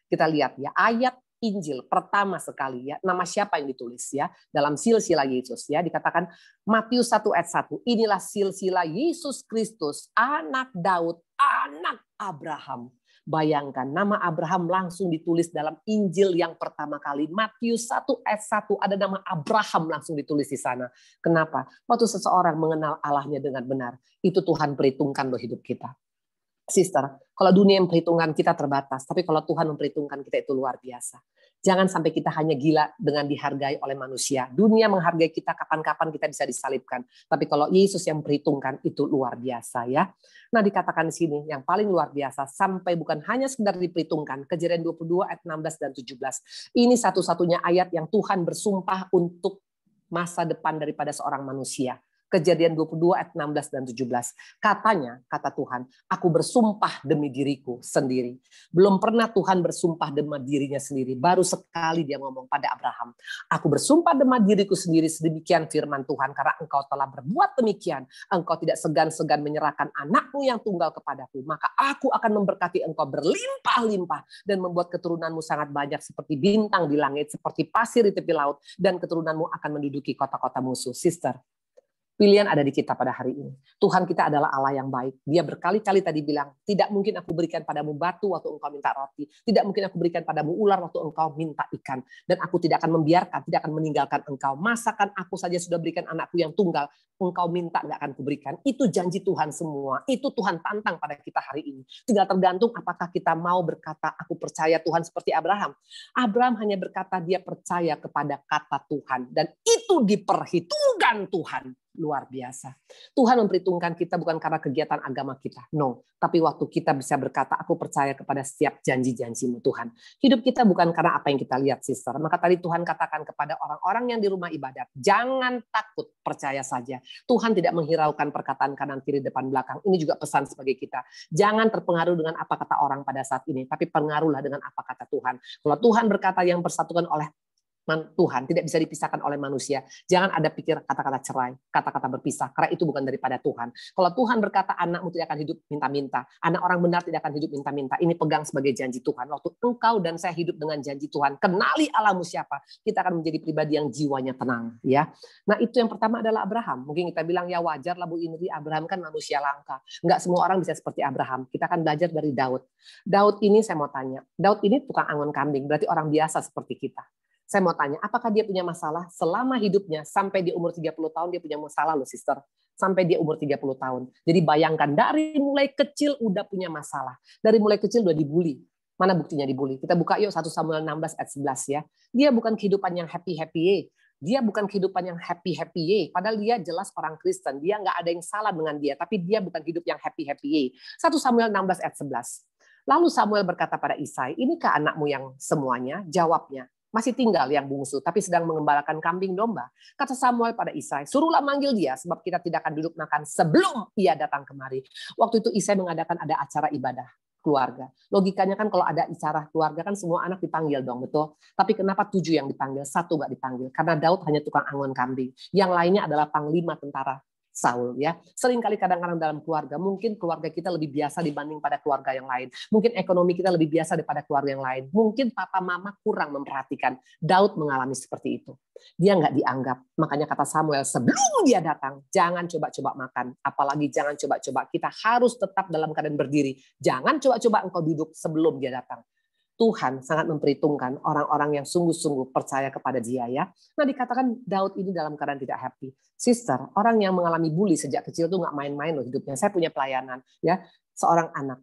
Kita lihat ya, ayat Injil pertama sekali ya, nama siapa yang ditulis ya dalam silsilah Yesus ya, dikatakan Matius 1 ayat 1. Inilah silsilah Yesus Kristus, anak Daud, anak Abraham. Bayangkan nama Abraham langsung ditulis dalam Injil yang pertama kali. Matius 1 ayat 1 ada nama Abraham langsung ditulis di sana. Kenapa? Waktu seseorang mengenal Allahnya dengan benar, itu Tuhan perhitungkan loh hidup kita. Sister, kalau dunia memperhitungkan kita terbatas, tapi kalau Tuhan memperhitungkan kita itu luar biasa. Jangan sampai kita hanya gila dengan dihargai oleh manusia. Dunia menghargai kita kapan-kapan kita bisa disalibkan. Tapi kalau Yesus yang memperhitungkan itu luar biasa ya. Nah dikatakan di sini yang paling luar biasa sampai bukan hanya sekedar diperhitungkan. Kejadian 22 ayat 16 dan 17. Ini satu-satunya ayat yang Tuhan bersumpah untuk masa depan daripada seorang manusia. Kejadian 22 ayat 16 dan 17. Katanya, kata Tuhan, aku bersumpah demi diriku sendiri. Belum pernah Tuhan bersumpah demi dirinya sendiri. Baru sekali dia ngomong pada Abraham. Aku bersumpah demi diriku sendiri, sedemikian firman Tuhan. Karena engkau telah berbuat demikian. Engkau tidak segan-segan menyerahkan anakmu yang tunggal kepadaku. Maka aku akan memberkati engkau berlimpah-limpah. Dan membuat keturunanmu sangat banyak seperti bintang di langit. Seperti pasir di tepi laut. Dan keturunanmu akan menduduki kota-kota musuh. Sister, pilihan ada di kita pada hari ini. Tuhan kita adalah Allah yang baik. Dia berkali-kali tadi bilang, tidak mungkin aku berikan padamu batu waktu engkau minta roti. Tidak mungkin aku berikan padamu ular waktu engkau minta ikan. Dan aku tidak akan membiarkan, tidak akan meninggalkan engkau. Masakan aku saja sudah berikan anakku yang tunggal. Engkau minta, nggak akan kuberikan. Itu janji Tuhan semua. Itu Tuhan tantang pada kita hari ini. Tinggal tergantung apakah kita mau berkata, aku percaya Tuhan seperti Abraham. Abraham hanya berkata dia percaya kepada kata Tuhan. Dan itu diperhitungkan Tuhan. Luar biasa. Tuhan memperhitungkan kita bukan karena kegiatan agama kita. No. Tapi waktu kita bisa berkata, aku percaya kepada setiap janji-janjimu Tuhan. Hidup kita bukan karena apa yang kita lihat, sister. Maka tadi Tuhan katakan kepada orang-orang yang di rumah ibadat, jangan takut, percaya saja. Tuhan tidak menghiraukan perkataan kanan, kiri, depan, belakang. Ini juga pesan sebagai kita. Jangan terpengaruh dengan apa kata orang pada saat ini. Tapi pengaruhlah dengan apa kata Tuhan. Kalau Tuhan berkata yang bersatukan oleh Tuhan tidak bisa dipisahkan oleh manusia. Jangan ada pikir kata-kata cerai, kata-kata berpisah, karena itu bukan daripada Tuhan. Kalau Tuhan berkata anakmu tidak akan hidup minta-minta, anak orang benar tidak akan hidup minta-minta, ini pegang sebagai janji Tuhan. Waktu engkau dan saya hidup dengan janji Tuhan, kenali Allahmu siapa, kita akan menjadi pribadi yang jiwanya tenang. Ya. Nah itu yang pertama adalah Abraham. Mungkin kita bilang ya wajar lah Bu Indri, Abraham kan manusia langka. Enggak semua orang bisa seperti Abraham. Kita akan belajar dari Daud. Daud ini saya mau tanya, Daud ini tukang angon kambing, berarti orang biasa seperti kita. Saya mau tanya, apakah dia punya masalah selama hidupnya sampai di umur 30 tahun dia punya masalah loh sister. Sampai dia umur 30 tahun. Jadi bayangkan dari mulai kecil udah punya masalah. Dari mulai kecil udah dibully. Mana buktinya dibully? Kita buka yuk 1 Samuel 16 ayat 11 ya. Dia bukan kehidupan yang happy-happy. Dia bukan kehidupan yang happy-happy. Padahal dia jelas orang Kristen. Dia nggak ada yang salah dengan dia. Tapi dia bukan hidup yang happy-happy. 1 Samuel 16 ayat 11. Lalu Samuel berkata pada Isai, inikah anakmu yang semuanya? Jawabnya, masih tinggal yang bungsu, tapi sedang mengembalakan kambing domba. Kata Samuel pada Isai, suruhlah manggil dia, sebab kita tidak akan duduk makan sebelum ia datang kemari. Waktu itu Isai mengadakan ada acara ibadah keluarga. Logikanya kan kalau ada acara keluarga kan semua anak dipanggil dong, betul? Tapi kenapa 7 yang dipanggil, 1 nggak dipanggil? Karena Daud hanya tukang angon kambing. Yang lainnya adalah panglima tentara Saul ya. Seringkali kadang-kadang dalam keluarga, mungkin keluarga kita lebih biasa dibanding pada keluarga yang lain. Mungkin ekonomi kita lebih biasa daripada keluarga yang lain. Mungkin papa mama kurang memperhatikan. Daud mengalami seperti itu. Dia nggak dianggap. Makanya kata Samuel, sebelum dia datang, jangan coba-coba makan. Apalagi jangan coba-coba. Kita harus tetap dalam keadaan berdiri. Jangan coba-coba engkau duduk sebelum dia datang. Tuhan sangat memperhitungkan orang-orang yang sungguh-sungguh percaya kepada Dia ya. Nah dikatakan Daud ini dalam keadaan tidak happy. Sister, orang yang mengalami bully sejak kecil tuh nggak main-main loh hidupnya. Saya punya pelayanan ya, seorang anak.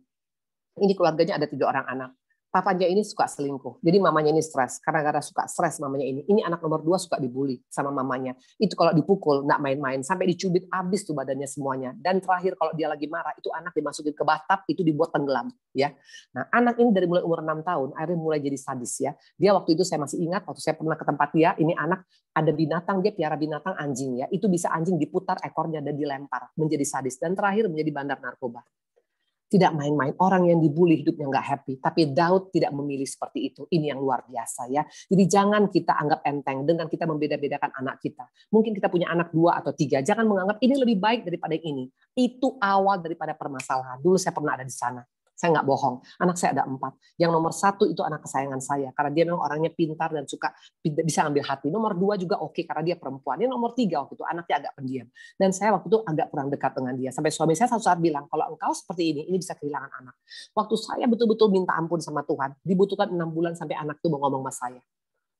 Ini keluarganya ada 3 orang anak. Papanya ini suka selingkuh. Jadi mamanya ini stres. Karena suka stres mamanya ini. Ini anak nomor 2 suka dibully sama mamanya. Itu kalau dipukul, nggak main-main. Sampai dicubit habis tuh badannya semuanya. Dan terakhir kalau dia lagi marah, itu anak dimasukin ke bathtub, itu dibuat tenggelam. Ya. Nah anak ini dari mulai umur 6 tahun, akhirnya mulai jadi sadis ya. Dia waktu itu saya masih ingat, waktu saya pernah ke tempat dia, ini anak ada binatang, dia piara binatang anjing ya. Itu bisa anjing diputar ekornya dan dilempar. Menjadi sadis. Dan terakhir menjadi bandar narkoba. Tidak main-main, orang yang dibully hidupnya nggak happy. Tapi Daud tidak memilih seperti itu. Ini yang luar biasa ya. Jadi jangan kita anggap enteng dengan kita membeda-bedakan anak kita. Mungkin kita punya anak 2 atau 3. Jangan menganggap ini lebih baik daripada yang ini. Itu awal daripada permasalahan. Dulu saya pernah ada di sana. Saya nggak bohong. Anak saya ada 4. Yang nomor 1 itu anak kesayangan saya. Karena dia memang orangnya pintar dan suka bisa ambil hati. Nomor 2 juga oke karena dia perempuan. Yang nomor 3 waktu itu anaknya agak pendiam. Dan saya waktu itu agak kurang dekat dengan dia. Sampai suami saya satu saat bilang, kalau engkau seperti ini bisa kehilangan anak. Waktu saya betul-betul minta ampun sama Tuhan, dibutuhkan 6 bulan sampai anak itu mau ngomong sama saya.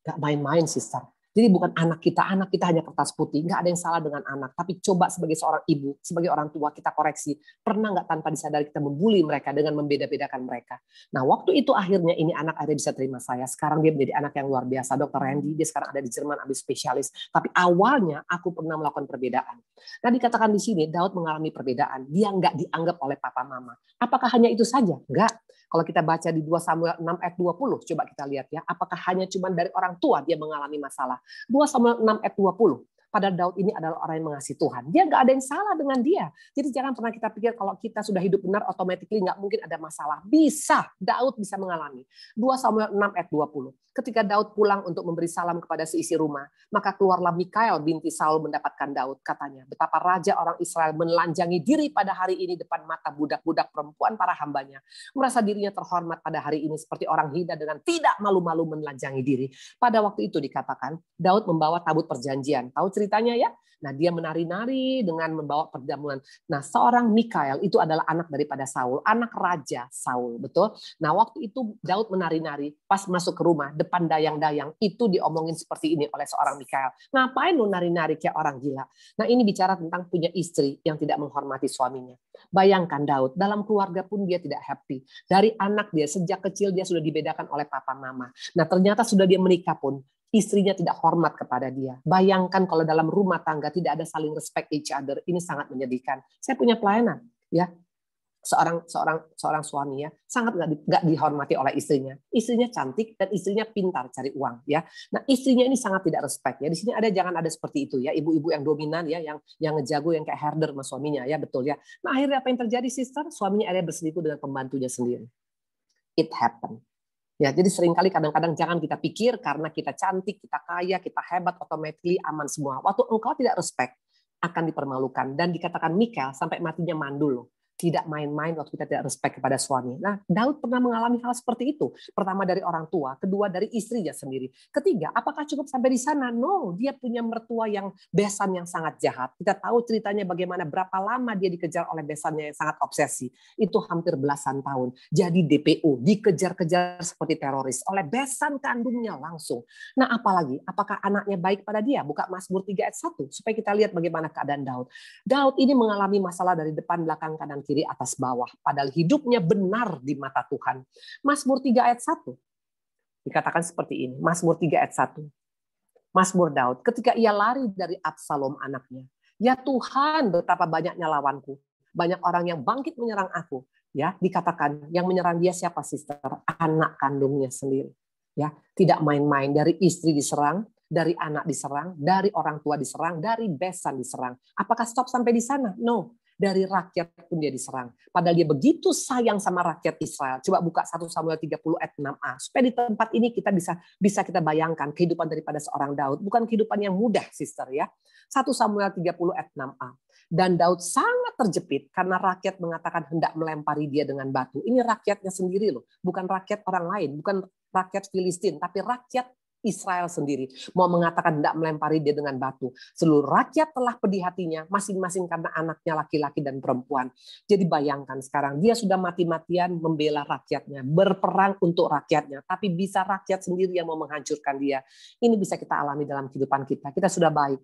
Gak main-main, sister. Jadi bukan anak kita hanya kertas putih. Nggak ada yang salah dengan anak. Tapi coba sebagai seorang ibu, sebagai orang tua kita koreksi. Pernah nggak tanpa disadari kita membuli mereka dengan membeda-bedakan mereka. Nah waktu itu akhirnya ini anak akhirnya bisa terima saya. Sekarang dia menjadi anak yang luar biasa. Dr. Randy, dia sekarang ada di Jerman, ambil spesialis. Tapi awalnya aku pernah melakukan perbedaan. Nah dikatakan di sini, Daud mengalami perbedaan. Dia nggak dianggap oleh papa mama. Apakah hanya itu saja? Enggak. Kalau kita baca di 2 Samuel 6 ayat 20, coba kita lihat ya. Apakah hanya cuma dari orang tua dia mengalami masalah? 2 Samuel 6 ayat 20. Padahal Daud ini adalah orang yang mengasihi Tuhan. Dia nggak ada yang salah dengan dia. Jadi jangan pernah kita pikir kalau kita sudah hidup benar, automatically nggak mungkin ada masalah. Bisa, Daud bisa mengalami. 2 Samuel 6 ayat 20. Ketika Daud pulang untuk memberi salam kepada seisi rumah, maka keluarlah Mikael binti Saul mendapatkan Daud. Katanya, betapa raja orang Israel menelanjangi diri pada hari ini depan mata budak-budak perempuan para hambanya. Merasa dirinya terhormat pada hari ini seperti orang hina dengan tidak malu-malu menelanjangi diri. Pada waktu itu dikatakan, Daud membawa tabut perjanjian. Tahu ceritanya ya? Nah, dia menari-nari dengan membawa perjamuan. Nah, seorang Mikael itu adalah anak daripada Saul, anak raja Saul, betul? Nah, waktu itu Daud menari-nari, pas masuk ke rumah, depan dayang-dayang, itu diomongin seperti ini oleh seorang Mikael. Ngapain lu nari-nari kayak orang gila? Nah, ini bicara tentang punya istri yang tidak menghormati suaminya. Bayangkan Daud, dalam keluarga pun dia tidak happy. Dari anak dia, sejak kecil dia sudah dibedakan oleh papa mama. Nah, ternyata sudah dia menikah pun, istrinya tidak hormat kepada dia. Bayangkan kalau dalam rumah tangga tidak ada saling respect each other, ini sangat menyedihkan. Saya punya pelayanan, ya, seorang suami ya, sangat nggak dihormati oleh istrinya. Istrinya cantik dan istrinya pintar cari uang, ya. Nah, istrinya ini sangat tidak respect ya. Di sini jangan ada seperti itu ya, ibu-ibu yang dominan ya, yang ngejago, yang kayak herder sama suaminya ya, betul ya. Nah, akhirnya apa yang terjadi, sister? Suaminya akhirnya berselingkuh dengan pembantunya sendiri. It happened. Ya, jadi seringkali kadang-kadang jangan kita pikir karena kita cantik, kita kaya, kita hebat, automatically aman semua. Waktu engkau tidak respect, akan dipermalukan. Dan dikatakan Mikael sampai matinya mandul loh. Tidak main-main waktu kita tidak respect kepada suami. Nah, Daud pernah mengalami hal seperti itu. Pertama dari orang tua, kedua dari istrinya sendiri. Ketiga, apakah cukup sampai di sana? No, dia punya mertua yang besan yang sangat jahat. Kita tahu ceritanya bagaimana berapa lama dia dikejar oleh besannya yang sangat obsesi. Itu hampir belasan tahun. Jadi DPO, dikejar-kejar seperti teroris oleh besan kandungnya langsung. Nah, apalagi? Apakah anaknya baik pada dia? Buka Mazmur 3 ayat 1 supaya kita lihat bagaimana keadaan Daud. Daud ini mengalami masalah dari depan, belakang, kanan, kiri, atas, bawah. Padahal hidupnya benar di mata Tuhan. Mazmur 3 ayat 1 dikatakan seperti ini. Mazmur 3 ayat 1. Mazmur Daud, ketika ia lari dari Absalom anaknya. Ya Tuhan, betapa banyaknya lawanku. Banyak orang yang bangkit menyerang aku. Ya, dikatakan yang menyerang dia siapa, sister? Anak kandungnya sendiri. Ya, tidak main-main, dari istri diserang, dari anak diserang, dari orang tua diserang, dari besan diserang. Apakah stop sampai di sana? No. Dari rakyat pun dia diserang. Padahal dia begitu sayang sama rakyat Israel. Coba buka 1 Samuel 30 ayat 6a. Supaya di tempat ini kita bisa kita bayangkan kehidupan daripada seorang Daud. Bukan kehidupan yang mudah, sister ya. 1 Samuel 30 ayat 6a. Dan Daud sangat terjepit karena rakyat mengatakan hendak melempari dia dengan batu. Ini rakyatnya sendiri loh. Bukan rakyat orang lain. Bukan rakyat Filistin. Tapi rakyat Israel sendiri mau mengatakan tidak melempari dia dengan batu. Seluruh rakyat telah pedih hatinya, masing-masing karena anaknya laki-laki dan perempuan. Jadi bayangkan sekarang dia sudah mati-matian membela rakyatnya, berperang untuk rakyatnya, tapi bisa rakyat sendiri yang mau menghancurkan dia. Ini bisa kita alami dalam kehidupan kita. Kita sudah baik,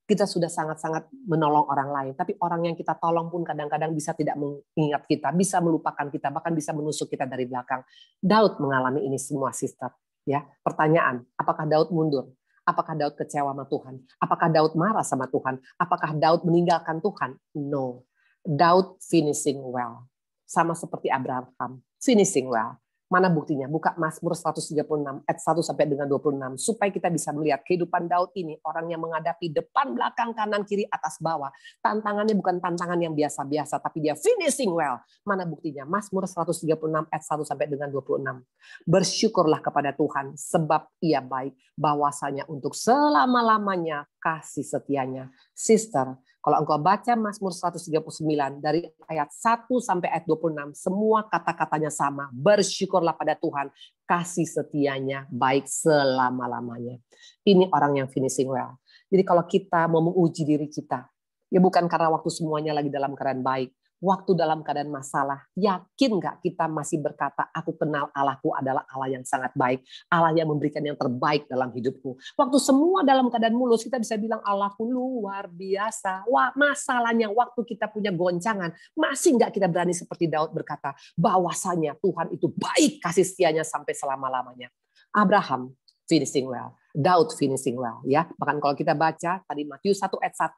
kita sudah sangat-sangat menolong orang lain, tapi orang yang kita tolong pun kadang-kadang bisa tidak mengingat kita, bisa melupakan kita, bahkan bisa menusuk kita dari belakang. Daud mengalami ini semua, sister. Ya, pertanyaan, apakah Daud mundur? Apakah Daud kecewa sama Tuhan? Apakah Daud marah sama Tuhan? Apakah Daud meninggalkan Tuhan? No. Daud finishing well. Sama seperti Abraham, finishing well. Mana buktinya? Buka Mazmur 136 ayat 1 sampai dengan 26 supaya kita bisa melihat kehidupan Daud ini, orang yang menghadapi depan, belakang, kanan, kiri, atas, bawah. Tantangannya bukan tantangan yang biasa-biasa, tapi dia finishing well. Mana buktinya? Mazmur 136 ayat 1 sampai dengan 26. Bersyukurlah kepada Tuhan sebab Ia baik, bahwasanya untuk selama-lamanya kasih setianya. Sister, kalau engkau baca Mazmur 139 dari ayat 1 sampai ayat 26, semua kata-katanya sama. Bersyukurlah pada Tuhan, kasih setianya baik selama-lamanya. Ini orang yang finishing well. Jadi kalau kita mau menguji diri kita, ya bukan karena waktu semuanya lagi dalam keadaan baik. Waktu dalam keadaan masalah, yakin nggak kita masih berkata, aku kenal Allahku adalah Allah yang sangat baik, Allah yang memberikan yang terbaik dalam hidupku. Waktu semua dalam keadaan mulus, kita bisa bilang Allahku luar biasa. Wah, masalahnya waktu kita punya goncangan, masih nggak kita berani seperti Daud berkata, bahwasanya Tuhan itu baik, kasih setianya sampai selama-lamanya. Abraham finishing well, Daud finishing well. Ya, bahkan kalau kita baca tadi Matius 1 ayat 1,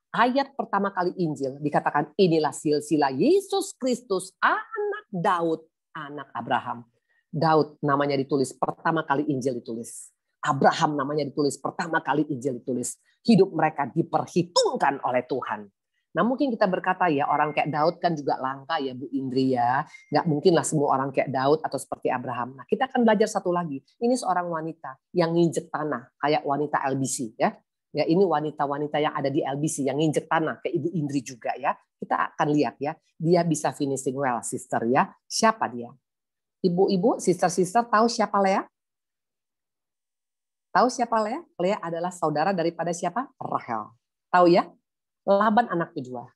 ayat pertama kali Injil dikatakan inilah silsilah Yesus Kristus, anak Daud, anak Abraham. Daud namanya ditulis pertama kali Injil ditulis. Abraham namanya ditulis pertama kali Injil ditulis. Hidup mereka diperhitungkan oleh Tuhan. Nah mungkin kita berkata ya orang kayak Daud kan juga langka ya Bu Indri ya. Nggak mungkinlah semua orang kayak Daud atau seperti Abraham. Nah kita akan belajar satu lagi. Ini seorang wanita yang nginjek tanah kayak wanita LBC ya. Ya, ini wanita-wanita yang ada di LBC yang nginjek tanah ke Ibu Indri juga ya. Kita akan lihat ya, dia bisa finishing well, sister ya. Siapa dia? Ibu-ibu, sister-sister tahu siapa Lea? Tahu siapa Lea? Lea adalah saudara daripada siapa? Rahel. Tahu ya? Laban anak kedua.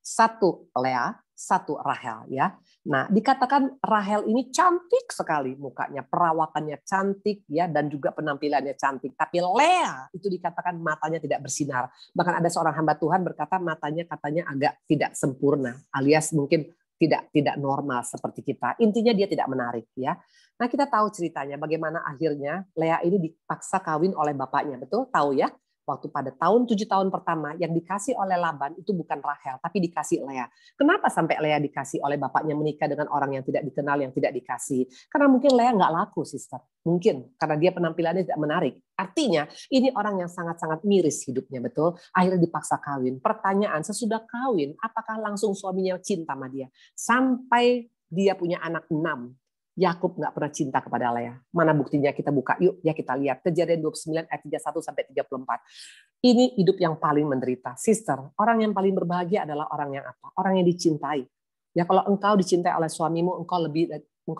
Satu Lea, satu Rahel ya. Nah, dikatakan Rahel ini cantik sekali mukanya, perawakannya cantik ya dan juga penampilannya cantik. Tapi Lea itu dikatakan matanya tidak bersinar. Bahkan ada seorang hamba Tuhan berkata matanya katanya agak tidak sempurna, alias mungkin tidak normal seperti kita. Intinya dia tidak menarik ya. Nah, kita tahu ceritanya bagaimana akhirnya Lea ini dipaksa kawin oleh bapaknya, betul? Tahu ya? Waktu pada tahun 7 tahun pertama yang dikasih oleh Laban itu bukan Rahel tapi dikasih Lea. Kenapa sampai Lea dikasih oleh bapaknya menikah dengan orang yang tidak dikenal, yang tidak dikasih? Karena mungkin Lea nggak laku, sister. Mungkin karena dia penampilannya tidak menarik. Artinya ini orang yang sangat-sangat miris hidupnya, betul? Akhirnya dipaksa kawin. Pertanyaan, sesudah kawin apakah langsung suaminya cinta sama dia? Sampai dia punya anak 6. Yakub nggak pernah cinta kepada Lea. Mana buktinya? Kita buka yuk ya, kita lihat Kejadian 29 ayat 31 sampai 34. Ini hidup yang paling menderita. Sister, orang yang paling berbahagia adalah orang yang apa? Orang yang dicintai. Ya kalau engkau dicintai oleh suamimu, engkau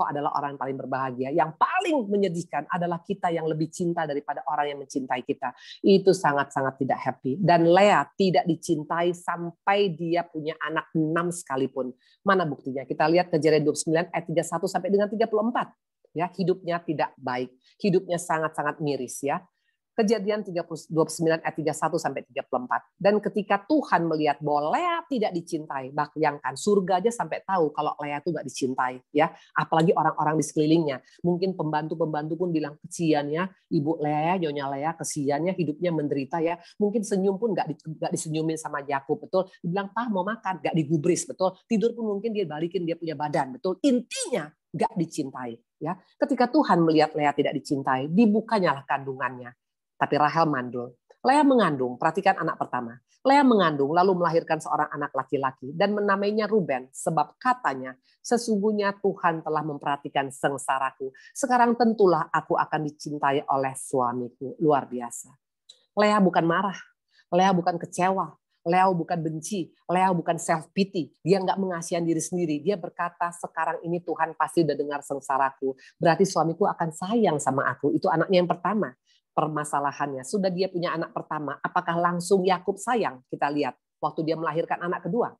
adalah orang yang paling berbahagia. Yang paling menyedihkan adalah kita yang lebih cinta daripada orang yang mencintai kita. Itu sangat-sangat tidak happy. Dan Lea tidak dicintai sampai dia punya anak 6 sekalipun. Mana buktinya? Kita lihat Kejadian 29 ayat 31 sampai dengan 34. Ya, hidupnya tidak baik. Hidupnya sangat-sangat miris ya. Kejadian 29 ayat 31 sampai 34. Dan ketika Tuhan melihat bahwa Lea tidak dicintai, bayangkan surga aja sampai tahu kalau Lea itu nggak dicintai, ya. Apalagi orang-orang di sekelilingnya. Mungkin pembantu-pembantu pun bilang kesian ya, Ibu Lea, Nyonya Lea, kesiannya hidupnya menderita ya. Mungkin senyum pun nggak disenyumin sama Yakub, betul. Dibilang Pak mau makan, nggak digubris, betul. Tidur pun mungkin dia balikin dia punya badan, betul. Intinya nggak dicintai, ya. Ketika Tuhan melihat Lea tidak dicintai, dibukanyalah kandungannya. Tapi Rahel mandul. Lea mengandung, perhatikan anak pertama. Lea mengandung lalu melahirkan seorang anak laki-laki dan menamainya Ruben sebab katanya sesungguhnya Tuhan telah memperhatikan sengsaraku. Sekarang tentulah aku akan dicintai oleh suamiku. Luar biasa. Lea bukan marah. Lea bukan kecewa. Lea bukan benci, Lea bukan self pity. Dia nggak mengasihan diri sendiri. Dia berkata, sekarang ini Tuhan pasti udah dengar sengsaraku. Berarti suamiku akan sayang sama aku. Itu anaknya yang pertama. Permasalahannya, sudah dia punya anak pertama, apakah langsung Yakub sayang? Kita lihat waktu dia melahirkan anak kedua.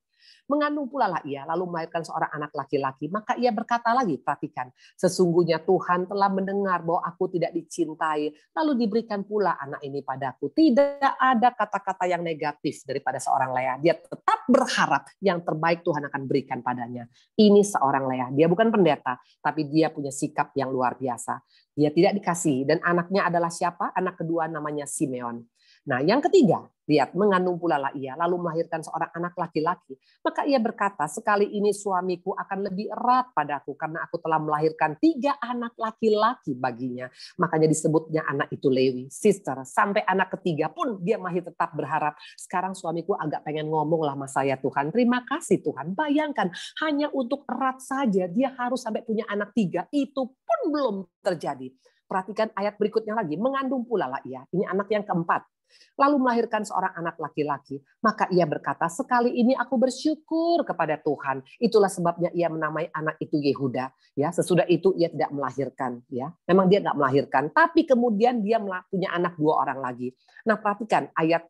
Mengandung pula lah ia, lalu melahirkan seorang anak laki-laki. Maka ia berkata lagi, perhatikan, sesungguhnya Tuhan telah mendengar bahwa aku tidak dicintai, lalu diberikan pula anak ini padaku. Tidak ada kata-kata yang negatif daripada seorang Lea. Dia tetap berharap yang terbaik Tuhan akan berikan padanya. Ini seorang Lea. Dia bukan pendeta, tapi dia punya sikap yang luar biasa. Dia tidak dikasihi, dan anaknya adalah siapa? Anak kedua namanya Simeon. Nah, yang ketiga, lihat, mengandung pula lah ia, lalu melahirkan seorang anak laki-laki. Maka ia berkata, sekali ini suamiku akan lebih erat padaku, karena aku telah melahirkan 3 anak laki-laki baginya. Makanya disebutnya anak itu Lewi. Sister, sampai anak ketiga pun dia masih tetap berharap, sekarang suamiku agak pengen ngomong lah sama saya Tuhan. Terima kasih Tuhan. Bayangkan, hanya untuk erat saja, dia harus sampai punya anak 3. Itu pun belum terjadi. Perhatikan ayat berikutnya lagi, mengandung pula lah ia. Ini anak yang keempat. Lalu melahirkan seorang anak laki-laki. Maka ia berkata, sekali ini aku bersyukur kepada Tuhan. Itulah sebabnya ia menamai anak itu Yehuda. Ya, sesudah itu ia tidak melahirkan. Ya, memang dia nggak melahirkan. Tapi kemudian dia punya anak 2 orang lagi. Nah, perhatikan ayat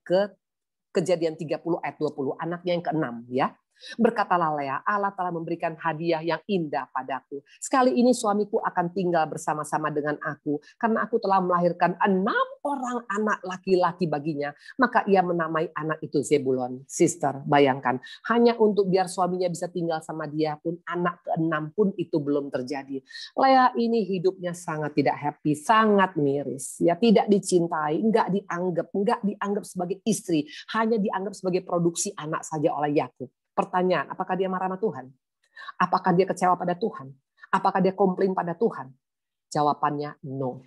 Kejadian 30 ayat 20. Anaknya yang ke-6. Ya. Berkatalah Lea, Allah telah memberikan hadiah yang indah padaku. Sekali ini suamiku akan tinggal bersama-sama dengan aku, karena aku telah melahirkan 6 orang anak laki-laki baginya. Maka ia menamai anak itu Zebulon. Sister, bayangkan, hanya untuk biar suaminya bisa tinggal sama dia pun, anak ke-6 pun itu belum terjadi. Lea ini hidupnya sangat tidak happy, sangat miris. Ya, tidak dicintai, enggak dianggap sebagai istri, hanya dianggap sebagai produksi anak saja oleh Yakub. Pertanyaan, apakah dia marah sama Tuhan? Apakah dia kecewa pada Tuhan? Apakah dia komplain pada Tuhan? Jawabannya no.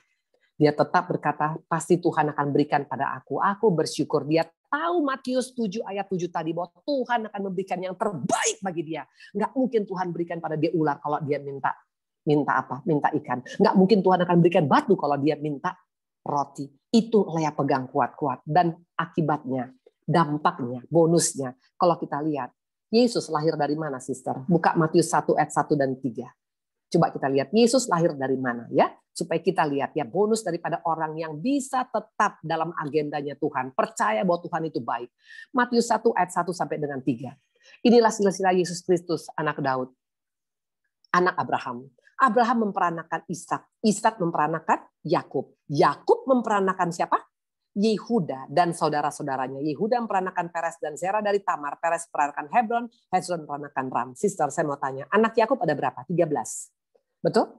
Dia tetap berkata, pasti Tuhan akan berikan pada aku. Aku bersyukur. Dia tahu Matius 7 ayat 7 tadi bahwa Tuhan akan memberikan yang terbaik bagi dia. Nggak mungkin Tuhan berikan pada dia ular kalau dia minta apa? Minta ikan. Nggak mungkin Tuhan akan berikan batu kalau dia minta roti. Itu Lea pegang kuat-kuat. Dan akibatnya, dampaknya, bonusnya, kalau kita lihat, Yesus lahir dari mana, sister? Buka Matius 1 ayat 1 dan 3. Coba kita lihat Yesus lahir dari mana ya, supaya kita lihat ya bonus daripada orang yang bisa tetap dalam agendanya Tuhan, percaya bahwa Tuhan itu baik. Matius 1 ayat 1 sampai dengan 3. Inilah silsilah Yesus Kristus, anak Daud, anak Abraham. Abraham memperanakan Ishak, Ishak memperanakan Yakub. Yakub memperanakan siapa? Yehuda dan saudara-saudaranya. Yehuda memperanakan Peres dan Zerah dari Tamar. Peres memperanakan Hebron, Hezron memperanakan Ram. Sister, saya mau tanya, anak Yakub ada berapa? 13. Betul?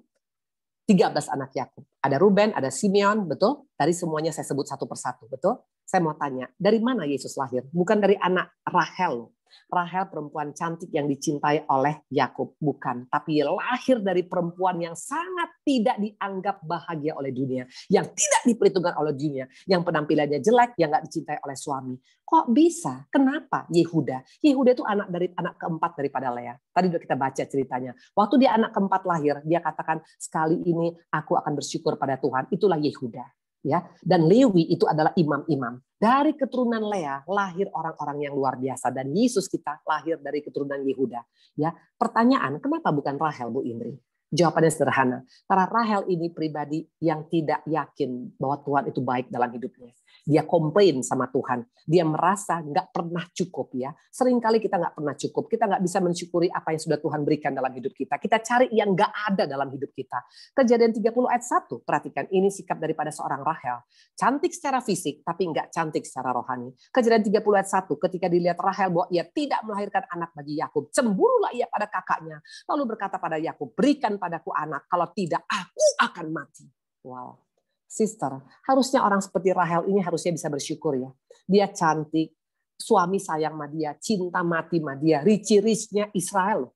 13 anak Yakub. Ada Ruben, ada Simeon, betul? Dari semuanya saya sebut satu persatu, betul? Saya mau tanya, dari mana Yesus lahir? Bukan dari anak Rahel. Rahel perempuan cantik yang dicintai oleh Yakub, bukan, tapi lahir dari perempuan yang sangat tidak dianggap bahagia oleh dunia, yang tidak diperhitungkan oleh dunia, yang penampilannya jelek, yang nggak dicintai oleh suami. Kok bisa? Kenapa Yehuda? Yehuda itu anak keempat daripada Lea. Tadi sudah kita baca ceritanya. Waktu dia anak keempat lahir, dia katakan, sekali ini aku akan bersyukur pada Tuhan. Itulah Yehuda. Ya, dan Lewi itu adalah imam-imam. Dari keturunan Lea lahir orang-orang yang luar biasa, dan Yesus kita lahir dari keturunan Yehuda. Ya, pertanyaan, kenapa bukan Rahel, Bu Indri? Jawabannya sederhana, karena Rahel ini pribadi yang tidak yakin bahwa Tuhan itu baik dalam hidupnya. Dia komplain sama Tuhan. Dia merasa nggak pernah cukup ya. Seringkali kita nggak pernah cukup. Kita nggak bisa mensyukuri apa yang sudah Tuhan berikan dalam hidup kita. Kita cari yang nggak ada dalam hidup kita. Kejadian 30 ayat 1. Perhatikan, ini sikap daripada seorang Rahel. Cantik secara fisik, tapi nggak cantik secara rohani. Kejadian 30 ayat 1. Ketika dilihat Rahel bahwa ia tidak melahirkan anak bagi Yakub, cemburulah ia pada kakaknya. Lalu berkata pada Yakub, berikan padaku anak. Kalau tidak, aku akan mati. Wow. Sister, harusnya orang seperti Rahel ini harusnya bisa bersyukur ya. Dia cantik, suami sayang sama dia, cinta mati sama dia, rich-richnya Israel.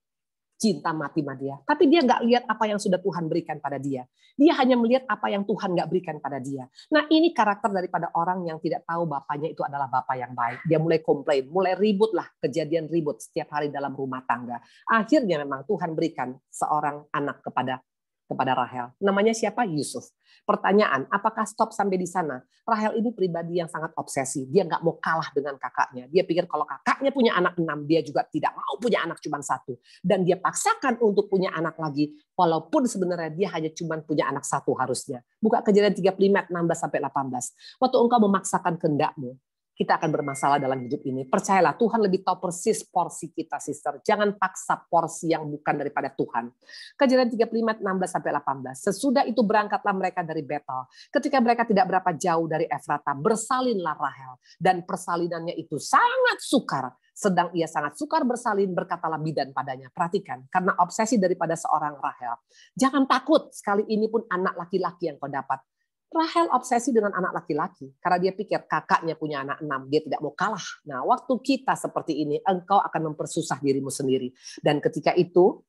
Cinta mati sama dia. Tapi dia nggak lihat apa yang sudah Tuhan berikan pada dia. Dia hanya melihat apa yang Tuhan nggak berikan pada dia. Nah, ini karakter daripada orang yang tidak tahu bapaknya itu adalah bapak yang baik. Dia mulai komplain, mulai ribut lah, kejadian ribut setiap hari dalam rumah tangga. Akhirnya memang Tuhan berikan seorang anak kepada kepada Rahel. Namanya siapa? Yusuf. Pertanyaan, apakah stop sampai di sana? Rahel ini pribadi yang sangat obsesi. Dia nggak mau kalah dengan kakaknya. Dia pikir kalau kakaknya punya anak 6, dia juga tidak mau punya anak cuma 1. Dan dia paksakan untuk punya anak lagi, walaupun sebenarnya dia hanya cuma punya anak 1 harusnya. Buka Kejadian 35, 16-18. Waktu engkau memaksakan kehendakmu, kita akan bermasalah dalam hidup ini. Percayalah, Tuhan lebih tahu persis porsi kita, sister. Jangan paksa porsi yang bukan daripada Tuhan. Kejadian 35, 16-18. Sesudah itu berangkatlah mereka dari Betel. Ketika mereka tidak berapa jauh dari Efrata, bersalinlah Rahel. Dan persalinannya itu sangat sukar. Sedang ia sangat sukar bersalin, berkatalah bidan padanya. Perhatikan, karena obsesi daripada seorang Rahel. Jangan takut, sekali ini pun anak laki-laki yang kau dapat. Rahel obsesi dengan anak laki-laki karena dia pikir kakaknya punya anak 6, dia tidak mau kalah. Nah, waktu kita seperti ini, engkau akan mempersusah dirimu sendiri. Dan ketika itu,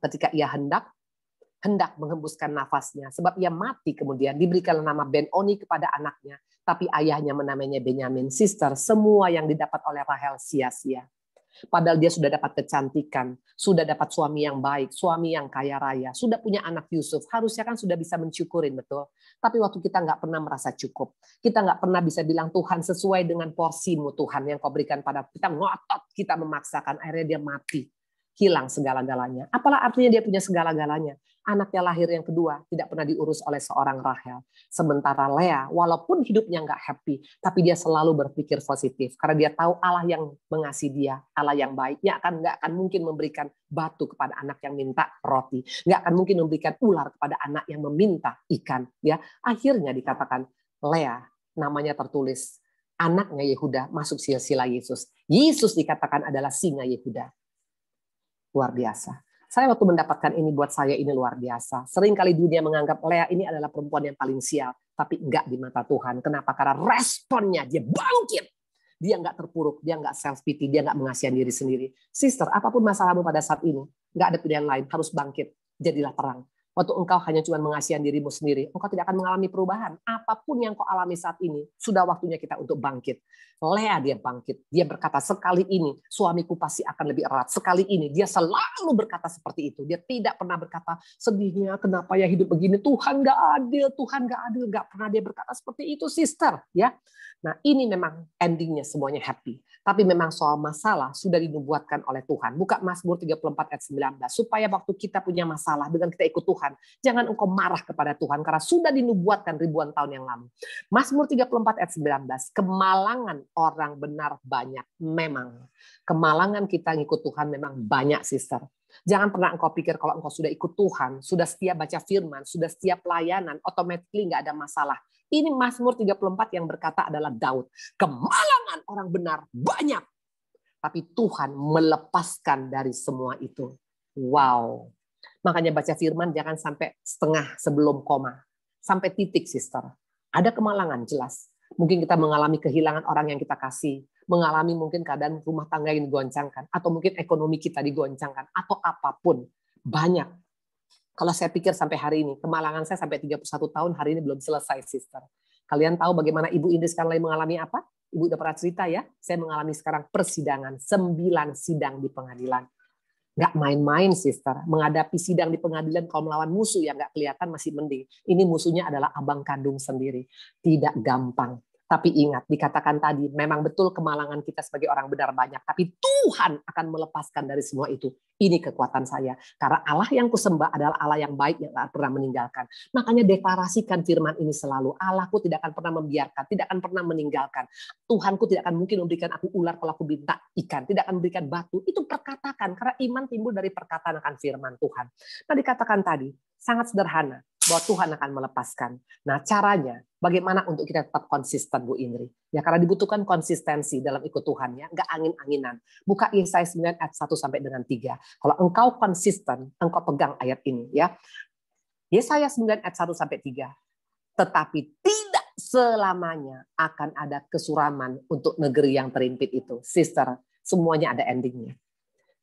ketika ia hendak menghembuskan nafasnya, sebab ia mati kemudian, diberikan nama Ben-Oni kepada anaknya, tapi ayahnya menamainya Benyamin. Sister, semua yang didapat oleh Rahel sia-sia. Padahal dia sudah dapat kecantikan, sudah dapat suami yang baik, suami yang kaya raya, sudah punya anak Yusuf, harusnya kan sudah bisa mensyukurin, betul. Tapi waktu kita nggak pernah merasa cukup, kita nggak pernah bisa bilang Tuhan sesuai dengan porsimu Tuhan yang kau berikan pada kita, ngotot, kita memaksakan, akhirnya dia mati. Hilang segala-galanya. Apalah artinya dia punya segala-galanya? Anaknya lahir yang kedua tidak pernah diurus oleh seorang Rahel. Sementara Lea, walaupun hidupnya nggak happy, tapi dia selalu berpikir positif. Karena dia tahu Allah yang mengasihi dia, Allah yang baik. Nggak akan mungkin memberikan batu kepada anak yang minta roti. Nggak akan mungkin memberikan ular kepada anak yang meminta ikan. Ya, akhirnya dikatakan Lea, namanya tertulis, anaknya Yehuda masuk silsilah Yesus. Yesus dikatakan adalah singa Yehuda. Luar biasa. Saya waktu mendapatkan ini buat saya ini luar biasa. Seringkali dunia menganggap Lea ini adalah perempuan yang paling sial. Tapi enggak di mata Tuhan. Kenapa? Karena responnya dia bangkit. Dia enggak terpuruk, dia enggak self pity, dia enggak mengasihi diri sendiri. Sister, apapun masalahmu pada saat ini, enggak ada pilihan lain, harus bangkit. Jadilah terang. Waktu engkau hanya cuma mengasihi dirimu sendiri, engkau tidak akan mengalami perubahan. Apapun yang kau alami saat ini, sudah waktunya kita untuk bangkit. Lea dia bangkit. Dia berkata, sekali ini suamiku pasti akan lebih erat. Sekali ini dia selalu berkata seperti itu. Dia tidak pernah berkata, sedihnya kenapa ya hidup begini. Tuhan gak adil, Tuhan gak adil. Gak pernah dia berkata seperti itu, sister. Ya. Nah, ini memang endingnya semuanya happy. Tapi memang soal masalah sudah dinubuatkan oleh Tuhan. Buka Mazmur 34 ayat 19. Supaya waktu kita punya masalah dengan kita ikut Tuhan, jangan engkau marah kepada Tuhan karena sudah dinubuatkan ribuan tahun yang lalu. Mazmur 34 ayat 19. Kemalangan orang benar banyak. Memang. Kemalangan kita ngikut Tuhan memang banyak, sister. Jangan pernah engkau pikir kalau engkau sudah ikut Tuhan, sudah setia baca firman, sudah setia pelayanan, automatically nggak ada masalah. Ini Mazmur 34 yang berkata adalah Daud. Kemalangan orang benar banyak. Tapi Tuhan melepaskan dari semua itu. Wow. Makanya baca firman jangan sampai setengah sebelum koma. Sampai titik, sister. Ada kemalangan jelas. Mungkin kita mengalami kehilangan orang yang kita kasih. Mengalami mungkin keadaan rumah tangga yang digoncangkan. Atau mungkin ekonomi kita digoncangkan. Atau apapun. Banyak. Kalau saya pikir sampai hari ini, kemalangan saya sampai 31 tahun hari ini belum selesai, sister. Kalian tahu bagaimana Ibu Indri sekarang lagi mengalami apa? Ibu udah pernah cerita ya, saya mengalami sekarang persidangan, 9 sidang di pengadilan. Nggak main-main, sister. Menghadapi sidang di pengadilan kalau melawan musuh yang nggak kelihatan masih mending. Ini musuhnya adalah abang kandung sendiri. Tidak gampang. Tapi ingat, dikatakan tadi, memang betul kemalangan kita sebagai orang benar banyak. Tapi Tuhan akan melepaskan dari semua itu. Ini kekuatan saya. Karena Allah yang kusembah adalah Allah yang baik yang tak pernah meninggalkan. Makanya deklarasikan firman ini selalu. Allahku tidak akan pernah membiarkan, tidak akan pernah meninggalkan. Tuhanku tidak akan mungkin memberikan aku ular kalau aku minta ikan. Tidak akan memberikan batu. Itu perkatakan. Karena iman timbul dari perkataan akan firman Tuhan. Nah dikatakan tadi, sangat sederhana. Bahwa Tuhan akan melepaskan. Nah caranya, bagaimana untuk kita tetap konsisten, Bu Indri? Ya karena dibutuhkan konsistensi dalam ikut Tuhan ya, nggak angin-anginan. Buka Yesaya 9 ayat 1 sampai dengan 3. Kalau engkau konsisten, engkau pegang ayat ini ya. Yesaya 9 ayat 1 sampai 3. Tetapi tidak selamanya akan ada kesuraman untuk negeri yang terimpit itu. Sister, semuanya ada endingnya.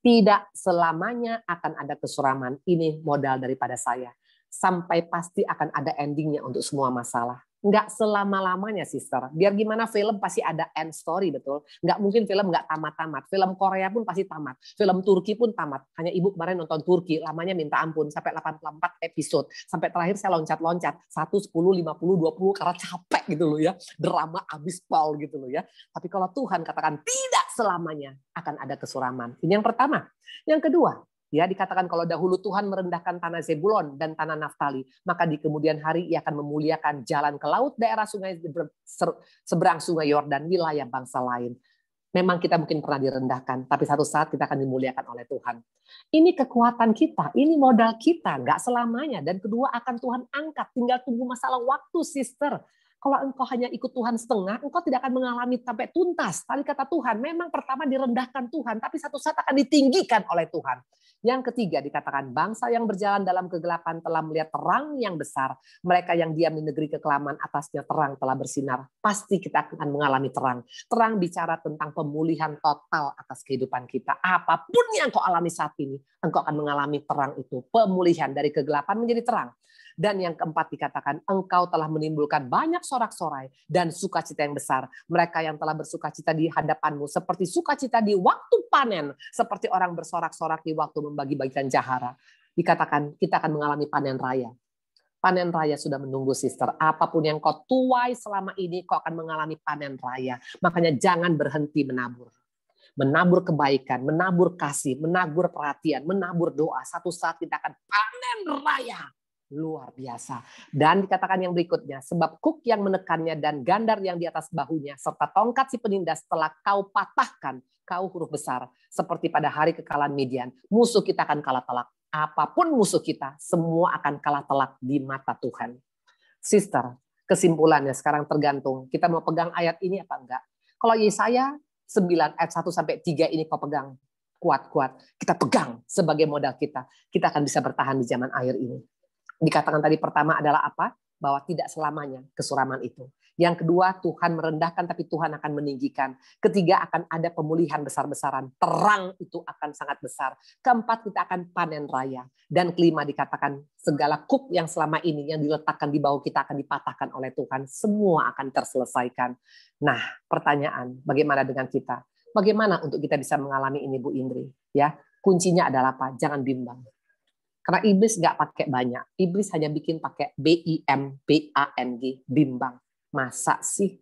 Tidak selamanya akan ada kesuraman. Ini modal daripada saya. Sampai pasti akan ada endingnya untuk semua masalah. Nggak selama-lamanya, sister. Biar gimana film pasti ada end story, betul. Nggak mungkin film nggak tamat-tamat. Film Korea pun pasti tamat. Film Turki pun tamat. Hanya ibu kemarin nonton Turki, lamanya minta ampun. Sampai 84 episode. Sampai terakhir saya loncat-loncat. 1, 10, 50, 20, karena capek gitu loh ya. Drama abis pol gitu loh ya. Tapi kalau Tuhan katakan tidak selamanya akan ada kesuraman. Ini yang pertama. Yang kedua, ya, dikatakan kalau dahulu Tuhan merendahkan tanah Zebulon dan tanah Naftali, maka di kemudian hari ia akan memuliakan jalan ke laut, daerah sungai seberang sungai Yordan, wilayah bangsa lain. Memang kita mungkin pernah direndahkan, tapi satu saat kita akan dimuliakan oleh Tuhan. Ini kekuatan kita, ini modal kita, nggak selamanya. Dan kedua akan Tuhan angkat, tinggal tunggu masalah waktu, sister. Kalau engkau hanya ikut Tuhan setengah, engkau tidak akan mengalami sampai tuntas. Tadi kata Tuhan, memang pertama direndahkan Tuhan, tapi satu saat akan ditinggikan oleh Tuhan. Yang ketiga dikatakan, bangsa yang berjalan dalam kegelapan telah melihat terang yang besar. Mereka yang diam di negeri kekelaman, atasnya terang telah bersinar. Pasti kita akan mengalami terang. Terang bicara tentang pemulihan total atas kehidupan kita. Apapun yang engkau alami saat ini, engkau akan mengalami terang itu. Pemulihan dari kegelapan menjadi terang. Dan yang keempat dikatakan, engkau telah menimbulkan banyak sorak-sorai dan sukacita yang besar. Mereka yang telah bersukacita di hadapanmu seperti sukacita di waktu panen, seperti orang bersorak-sorak di waktu membagi-bagikan jahara. Dikatakan kita akan mengalami panen raya. Panen raya sudah menunggu, sister. Apapun yang kau tuai selama ini, kau akan mengalami panen raya. Makanya jangan berhenti menabur. Menabur kebaikan, menabur kasih, menabur perhatian, menabur doa. Satu saat kita akan panen raya. Luar biasa. Dan dikatakan yang berikutnya, sebab kuk yang menekannya dan gandar yang di atas bahunya, serta tongkat si penindas telah kau patahkan, kau huruf besar, seperti pada hari kekalahan Midian. Musuh kita akan kalah telak. Apapun musuh kita, semua akan kalah telak di mata Tuhan. Sister, kesimpulannya sekarang tergantung, kita mau pegang ayat ini apa enggak. Kalau Yesaya 9 ayat 1 sampai 3 ini kau pegang kuat-kuat, kita pegang sebagai modal kita akan bisa bertahan di zaman akhir ini. Dikatakan tadi pertama adalah apa? Bahwa tidak selamanya kesuraman itu. Yang kedua, Tuhan merendahkan tapi Tuhan akan meninggikan. Ketiga, akan ada pemulihan besar-besaran. Terang itu akan sangat besar. Keempat, kita akan panen raya. Dan kelima dikatakan segala kuk yang selama ini yang diletakkan di bawah kita akan dipatahkan oleh Tuhan. Semua akan terselesaikan. Nah, pertanyaan, bagaimana dengan kita? Bagaimana untuk kita bisa mengalami ini, Bu Indri? Ya, kuncinya adalah apa? Jangan bimbang. Karena iblis nggak pakai banyak. Iblis hanya bikin pakai BIMBANG, bimbang. Masa sih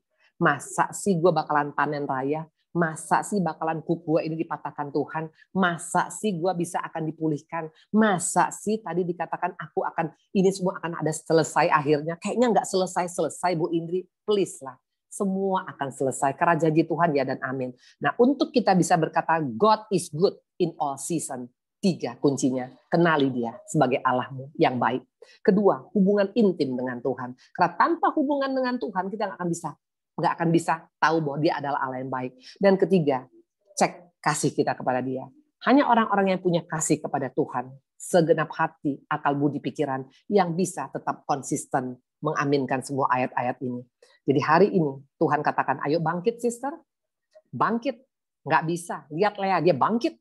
gue bakalan panen raya? Masa sih bakalan kuk gue ini dipatahkan Tuhan? Masa sih gue bisa akan dipulihkan? Masa sih tadi dikatakan aku akan, ini semua akan ada selesai akhirnya? Kayaknya nggak selesai Bu Indri. Please lah. Semua akan selesai. Karena janji Tuhan ya dan amin. Nah, untuk kita bisa berkata God is good in all season. 3 kuncinya, kenali dia sebagai Allahmu yang baik. Kedua, hubungan intim dengan Tuhan. Karena tanpa hubungan dengan Tuhan kita nggak akan bisa tahu bahwa dia adalah Allah yang baik. Dan ketiga, cek kasih kita kepada dia. Hanya orang-orang yang punya kasih kepada Tuhan, segenap hati, akal, budi, pikiran, yang bisa tetap konsisten mengaminkan semua ayat-ayat ini. Jadi hari ini Tuhan katakan, ayo bangkit, sister. Bangkit. Nggak bisa. Lihat Lea, dia bangkit.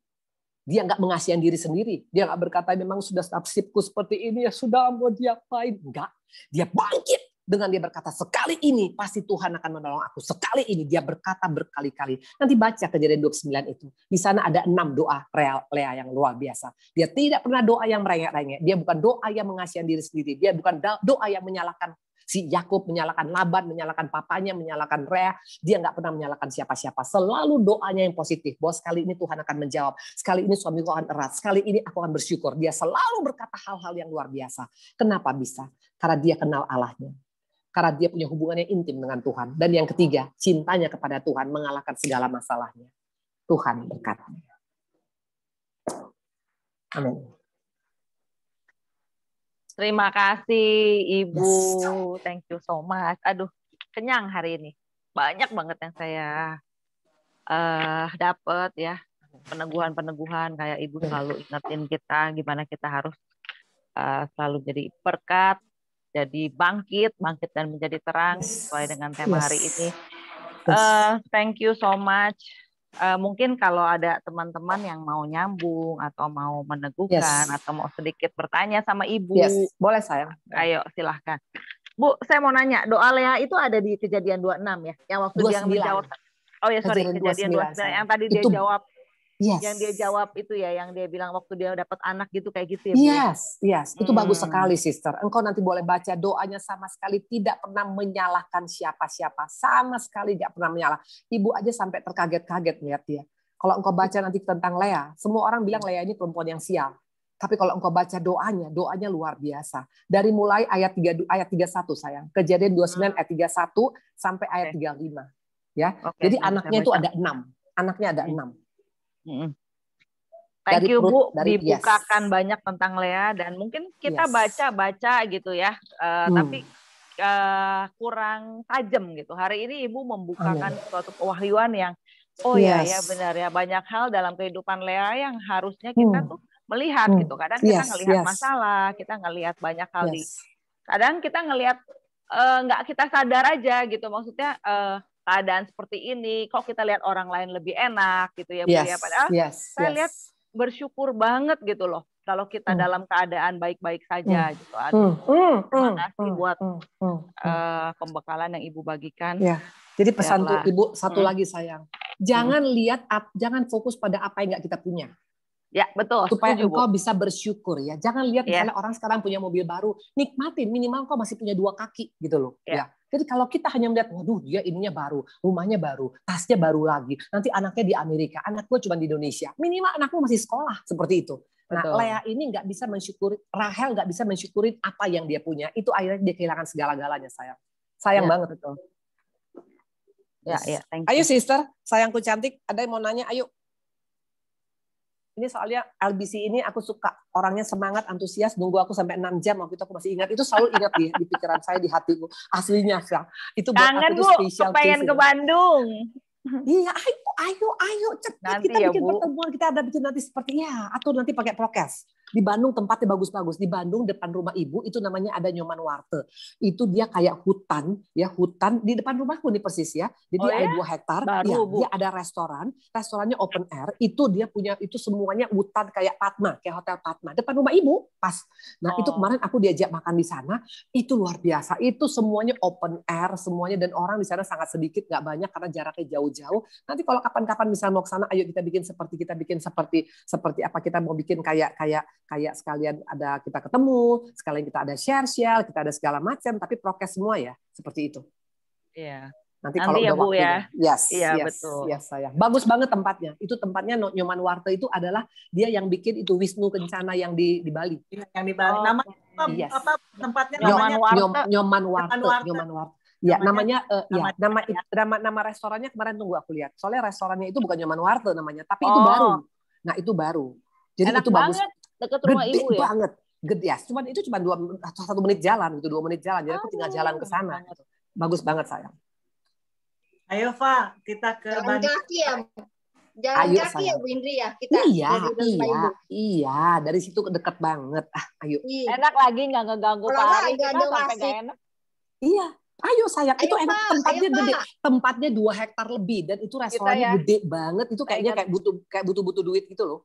Dia nggak mengasihan diri sendiri. Dia nggak berkata memang sudah nasibku seperti ini, ya sudah mau diapain. Enggak. Dia bangkit dengan dia berkata sekali ini pasti Tuhan akan menolong aku. Sekali ini dia berkata berkali-kali. Nanti baca Kejadian 29 itu. Di sana ada 6 doa Lea yang luar biasa. Dia tidak pernah doa yang merengek-rengek. Dia bukan doa yang mengasihan diri sendiri. Dia bukan doa yang menyalahkan si Yakub, menyalahkan Laban, menyalahkan papanya, menyalahkan Rea. Dia nggak pernah menyalahkan siapa-siapa. Selalu doanya yang positif. Bahwa sekali ini Tuhan akan menjawab. Sekali ini suamiku akan erat. Sekali ini aku akan bersyukur. Dia selalu berkata hal-hal yang luar biasa. Kenapa bisa? Karena dia kenal Allahnya. Karena dia punya hubungan yang intim dengan Tuhan. Dan yang ketiga, cintanya kepada Tuhan mengalahkan segala masalahnya. Tuhan berkata. Amin. Terima kasih Ibu, Yes. thank you so much. Aduh, kenyang hari ini. Banyak banget yang saya dapat ya, peneguhan-peneguhan kayak Ibu selalu ingetin kita gimana kita harus selalu jadi berkat, jadi bangkit dan menjadi terang sesuai dengan tema hari ini. Thank you so much. Mungkin kalau ada teman-teman yang mau nyambung atau mau meneguhkan atau mau sedikit bertanya sama Ibu, boleh sayang. Ayo silahkan. Bu, saya mau nanya, doa Lea itu ada di Kejadian 26 ya? Yang waktu dia 29. menjawab. Oh ya, sorry, Kejadian Kejadian 29 29 yang tadi dia itu jawab. yes. Yang dia jawab itu ya, yang dia bilang waktu dia dapat anak gitu kayak gitu ya, Bu? Yes. Itu bagus sekali, sister. Engkau nanti boleh baca doanya, sama sekali tidak pernah menyalahkan siapa-siapa. Sama sekali tidak pernah menyalah. Ibu aja sampai terkaget-kaget melihat dia. Kalau engkau baca nanti tentang Lea, semua orang bilang Lea ini perempuan yang sial. Tapi kalau engkau baca doanya luar biasa. Dari mulai ayat 31 sayang. Kejadian 29 ayat 31 sampai ayat 35. Ya. Jadi anaknya itu ada 6. Anaknya ada 6. Thank you, Bu, dibukakan banyak tentang Lea, dan mungkin kita baca-baca gitu ya, tapi kurang tajam gitu. Hari ini Ibu membukakan suatu kewahyuan yang ya benar ya, banyak hal dalam kehidupan Lea yang harusnya kita tuh melihat gitu. Kadang kita ngelihat masalah, kita ngelihat banyak hal kadang kita ngelihat nggak kita sadar aja gitu. Maksudnya keadaan seperti ini, kok kita lihat orang lain lebih enak gitu ya, Bu ya. Padahal saya lihat bersyukur banget gitu loh kalau kita dalam keadaan baik-baik saja gitu. Terima kasih buat pembekalan yang Ibu bagikan. Ya. Jadi pesan tuh Ibu satu lagi sayang. Jangan fokus pada apa yang nggak kita punya. Ya, betul. Supaya engkau bisa bersyukur ya. Jangan lihat misalnya orang sekarang punya mobil baru, nikmatin, minimal engkau masih punya 2 kaki gitu loh. Ya. Jadi kalau kita hanya melihat, waduh dia ininya baru, rumahnya baru, tasnya baru lagi, nanti anaknya di Amerika, anak gue cuma di Indonesia. Minimal anakmu masih sekolah, seperti itu. Nah, Lea ini nggak bisa mensyukuri, Rahel nggak bisa mensyukuri apa yang dia punya. Itu akhirnya dia kehilangan segala-galanya, sayang. Sayang banget. Betul. Thank you. Ayo sister, sayangku cantik, ada yang mau nanya, ayo. Ini soalnya LBC ini aku suka orangnya semangat, antusias, nunggu aku sampai 6 jam waktu itu aku masih ingat. Itu selalu ingat di pikiran saya, di hatiku. Aslinya, itu buat kangen, aku itu spesial. Pengen ke Bandung. Iya, ayo cepat nanti kita bikin pertemuan, kita ada bikin nanti seperti atau nanti pakai prokes. Di Bandung tempatnya bagus-bagus. Di Bandung depan rumah Ibu itu namanya ada Nyoman Warte. Itu dia kayak hutan di depan rumahku nih persis ya. Jadi ada 2 hektar. Dia ada restorannya open air. Itu dia punya itu semuanya hutan kayak Padma, kayak Hotel Padma. Depan rumah Ibu pas. Nah itu kemarin aku diajak makan di sana. Itu luar biasa. Itu semuanya open air semuanya, dan orang di sana sangat sedikit, nggak banyak karena jaraknya jauh-jauh. Nanti kalau kapan-kapan misalnya mau ke sana, ayo kita bikin seperti apa, kita mau bikin kayak sekalian ada kita ketemu, sekalian kita ada share, kita ada segala macam, tapi prokes semua ya, seperti itu. Iya. Nanti kalau ya, udah Bu, waktunya. Iya, betul. Yes, sayang. Bagus banget tempatnya. Itu tempatnya Nyoman Warte itu adalah dia yang bikin itu Wisnu Kencana yang di Bali. Yang di Bali. Nama apa tempatnya namanya? Nyoman Warte. Ya, namanya nama restorannya kemarin tunggu aku lihat. Soalnya restorannya itu bukan Nyoman Warte namanya, tapi itu baru. Nah, itu baru. Jadi enak itu bagus. Dekat rumah Gede Ibu ya. Banget. Gede ya. Itu cuma 1 menit jalan gitu, 2 menit jalan. Jadi aku tinggal jalan ke sana. Gitu. Bagus banget sayang. Ayo, Fa, kita ke Bandung. Jalan kaki ya, Bu Indri ya. Kita Iya, dari situ deket banget. Ayo. Enak lagi nggak ngeganggu Pak Ari, kita sampai nggak enak. Iya. Ayo sayang, itu enak, tempatnya gede, tempatnya 2 hektar lebih, dan itu restorannya gede banget, itu kayaknya kayak butuh duit gitu loh.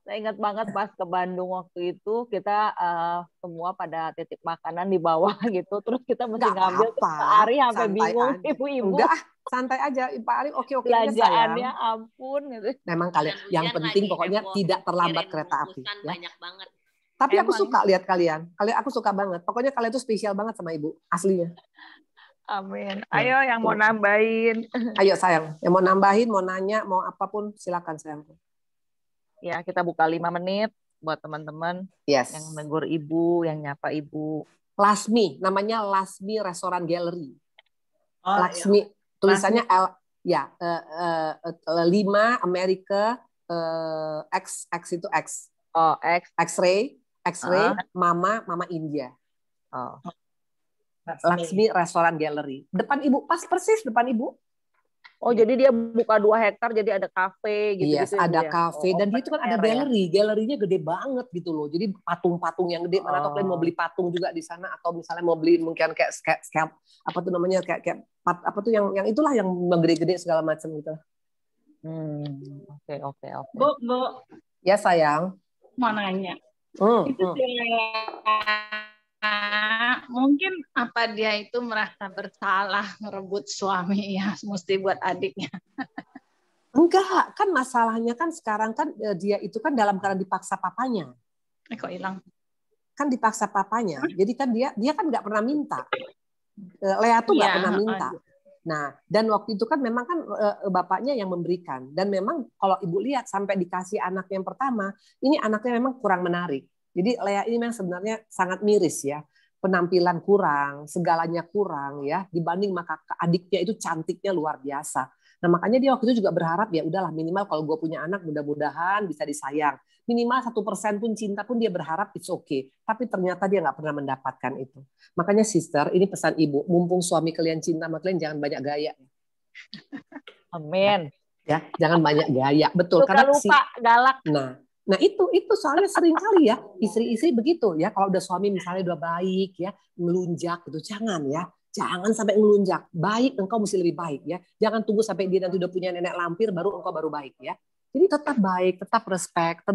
Saya ingat banget pas ke Bandung waktu itu, kita semua pada titip makanan di bawah gitu, terus kita mesti ngambil, Pak Ari sampai bingung, ibu-ibu. Enggak, santai aja, Pak Ari oke-oke aja sayang. Belanjaannya ampun gitu. Memang kalian, yang penting pokoknya tidak terlambat kereta api. Ya. Banyak banget. Tapi aku suka lihat kalian, aku suka banget. Pokoknya kalian tuh spesial banget sama Ibu, aslinya. Amin. Ayo yang mau nambahin. Ayo sayang, yang mau nambahin, mau nanya, mau apapun silakan sayang. Ya, kita buka 5 menit buat teman-teman yang menegur Ibu, yang nyapa Ibu. Lasmi, namanya Lasmi Restoran Gallery. Lasmi, tulisannya L 5 Amerika X itu X. X-ray, Mama India. Laksmi Restoran Gallery. Depan Ibu, pas persis depan Ibu. Oh, jadi dia buka 2 hektar, jadi ada kafe gitu. Yes, ada kafe, dan di itu kan ada galeri. Galerinya gede banget gitu loh. Jadi patung-patung yang gede. Mana tau kalian mau beli patung juga di sana, atau misalnya mau beli mungkin kayak apa tuh namanya, kayak apa tuh yang itulah yang gede-gede segala macam gitu. Oke. Bu. Ya sayang. Mau nanya. Itu mungkin apa dia itu merasa bersalah merebut suami ya, mesti buat adiknya. Enggak, kan masalahnya kan sekarang kan dia itu kan dalam keadaan dipaksa papanya. Kok hilang? Kan dipaksa papanya. Jadi kan dia kan nggak pernah minta. Lea tuh nggak pernah minta. Nah, dan waktu itu kan memang kan bapaknya yang memberikan. Dan memang kalau ibu lihat sampai dikasih anak yang pertama, ini anaknya memang kurang menarik. Jadi Lea ini memang sebenarnya sangat miris ya. Penampilan kurang, segalanya kurang ya. Dibanding maka adiknya itu cantiknya luar biasa. Nah makanya dia waktu itu juga berharap ya udahlah minimal kalau gue punya anak mudah-mudahan bisa disayang. Minimal 1% pun cinta pun dia berharap it's okay. Tapi ternyata dia nggak pernah mendapatkan itu. Makanya sister, ini pesan ibu, mumpung suami kalian cinta sama kalian jangan banyak gaya. Amin. Ya, jangan banyak gaya. Betul. Suka lupa galak. Nah itu soalnya sering kali ya istri-istri begitu ya. Kalau udah suami misalnya udah baik ya, melunjak gitu, jangan ya. Jangan sampai ngelunjak. Baik, engkau mesti lebih baik ya. Jangan tunggu sampai dia nanti udah punya nenek lampir baru engkau baru baik ya. Jadi tetap baik, tetap respect,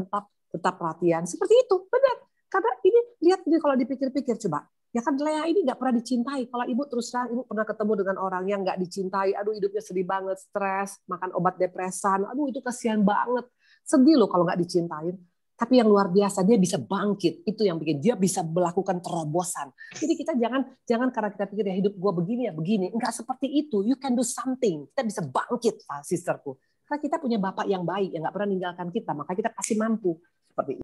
tetap perhatian. Seperti itu, benar. Karena ini lihat ini kalau dipikir-pikir coba. Ya kan Lea ini nggak pernah dicintai. Kalau ibu terus terang ibu pernah ketemu dengan orang yang nggak dicintai. Aduh hidupnya sedih banget, stres, makan obat depresan. Aduh itu kasihan banget. Sedih loh kalau nggak dicintain. Tapi yang luar biasa dia bisa bangkit, itu yang bikin dia bisa melakukan terobosan. Jadi kita jangan karena kita pikir ya hidup gue begini ya begini, enggak seperti itu. You can do something. Kita bisa bangkit, sisterku. Karena kita punya bapak yang baik yang nggak pernah meninggalkan kita, maka kita pasti mampu seperti itu.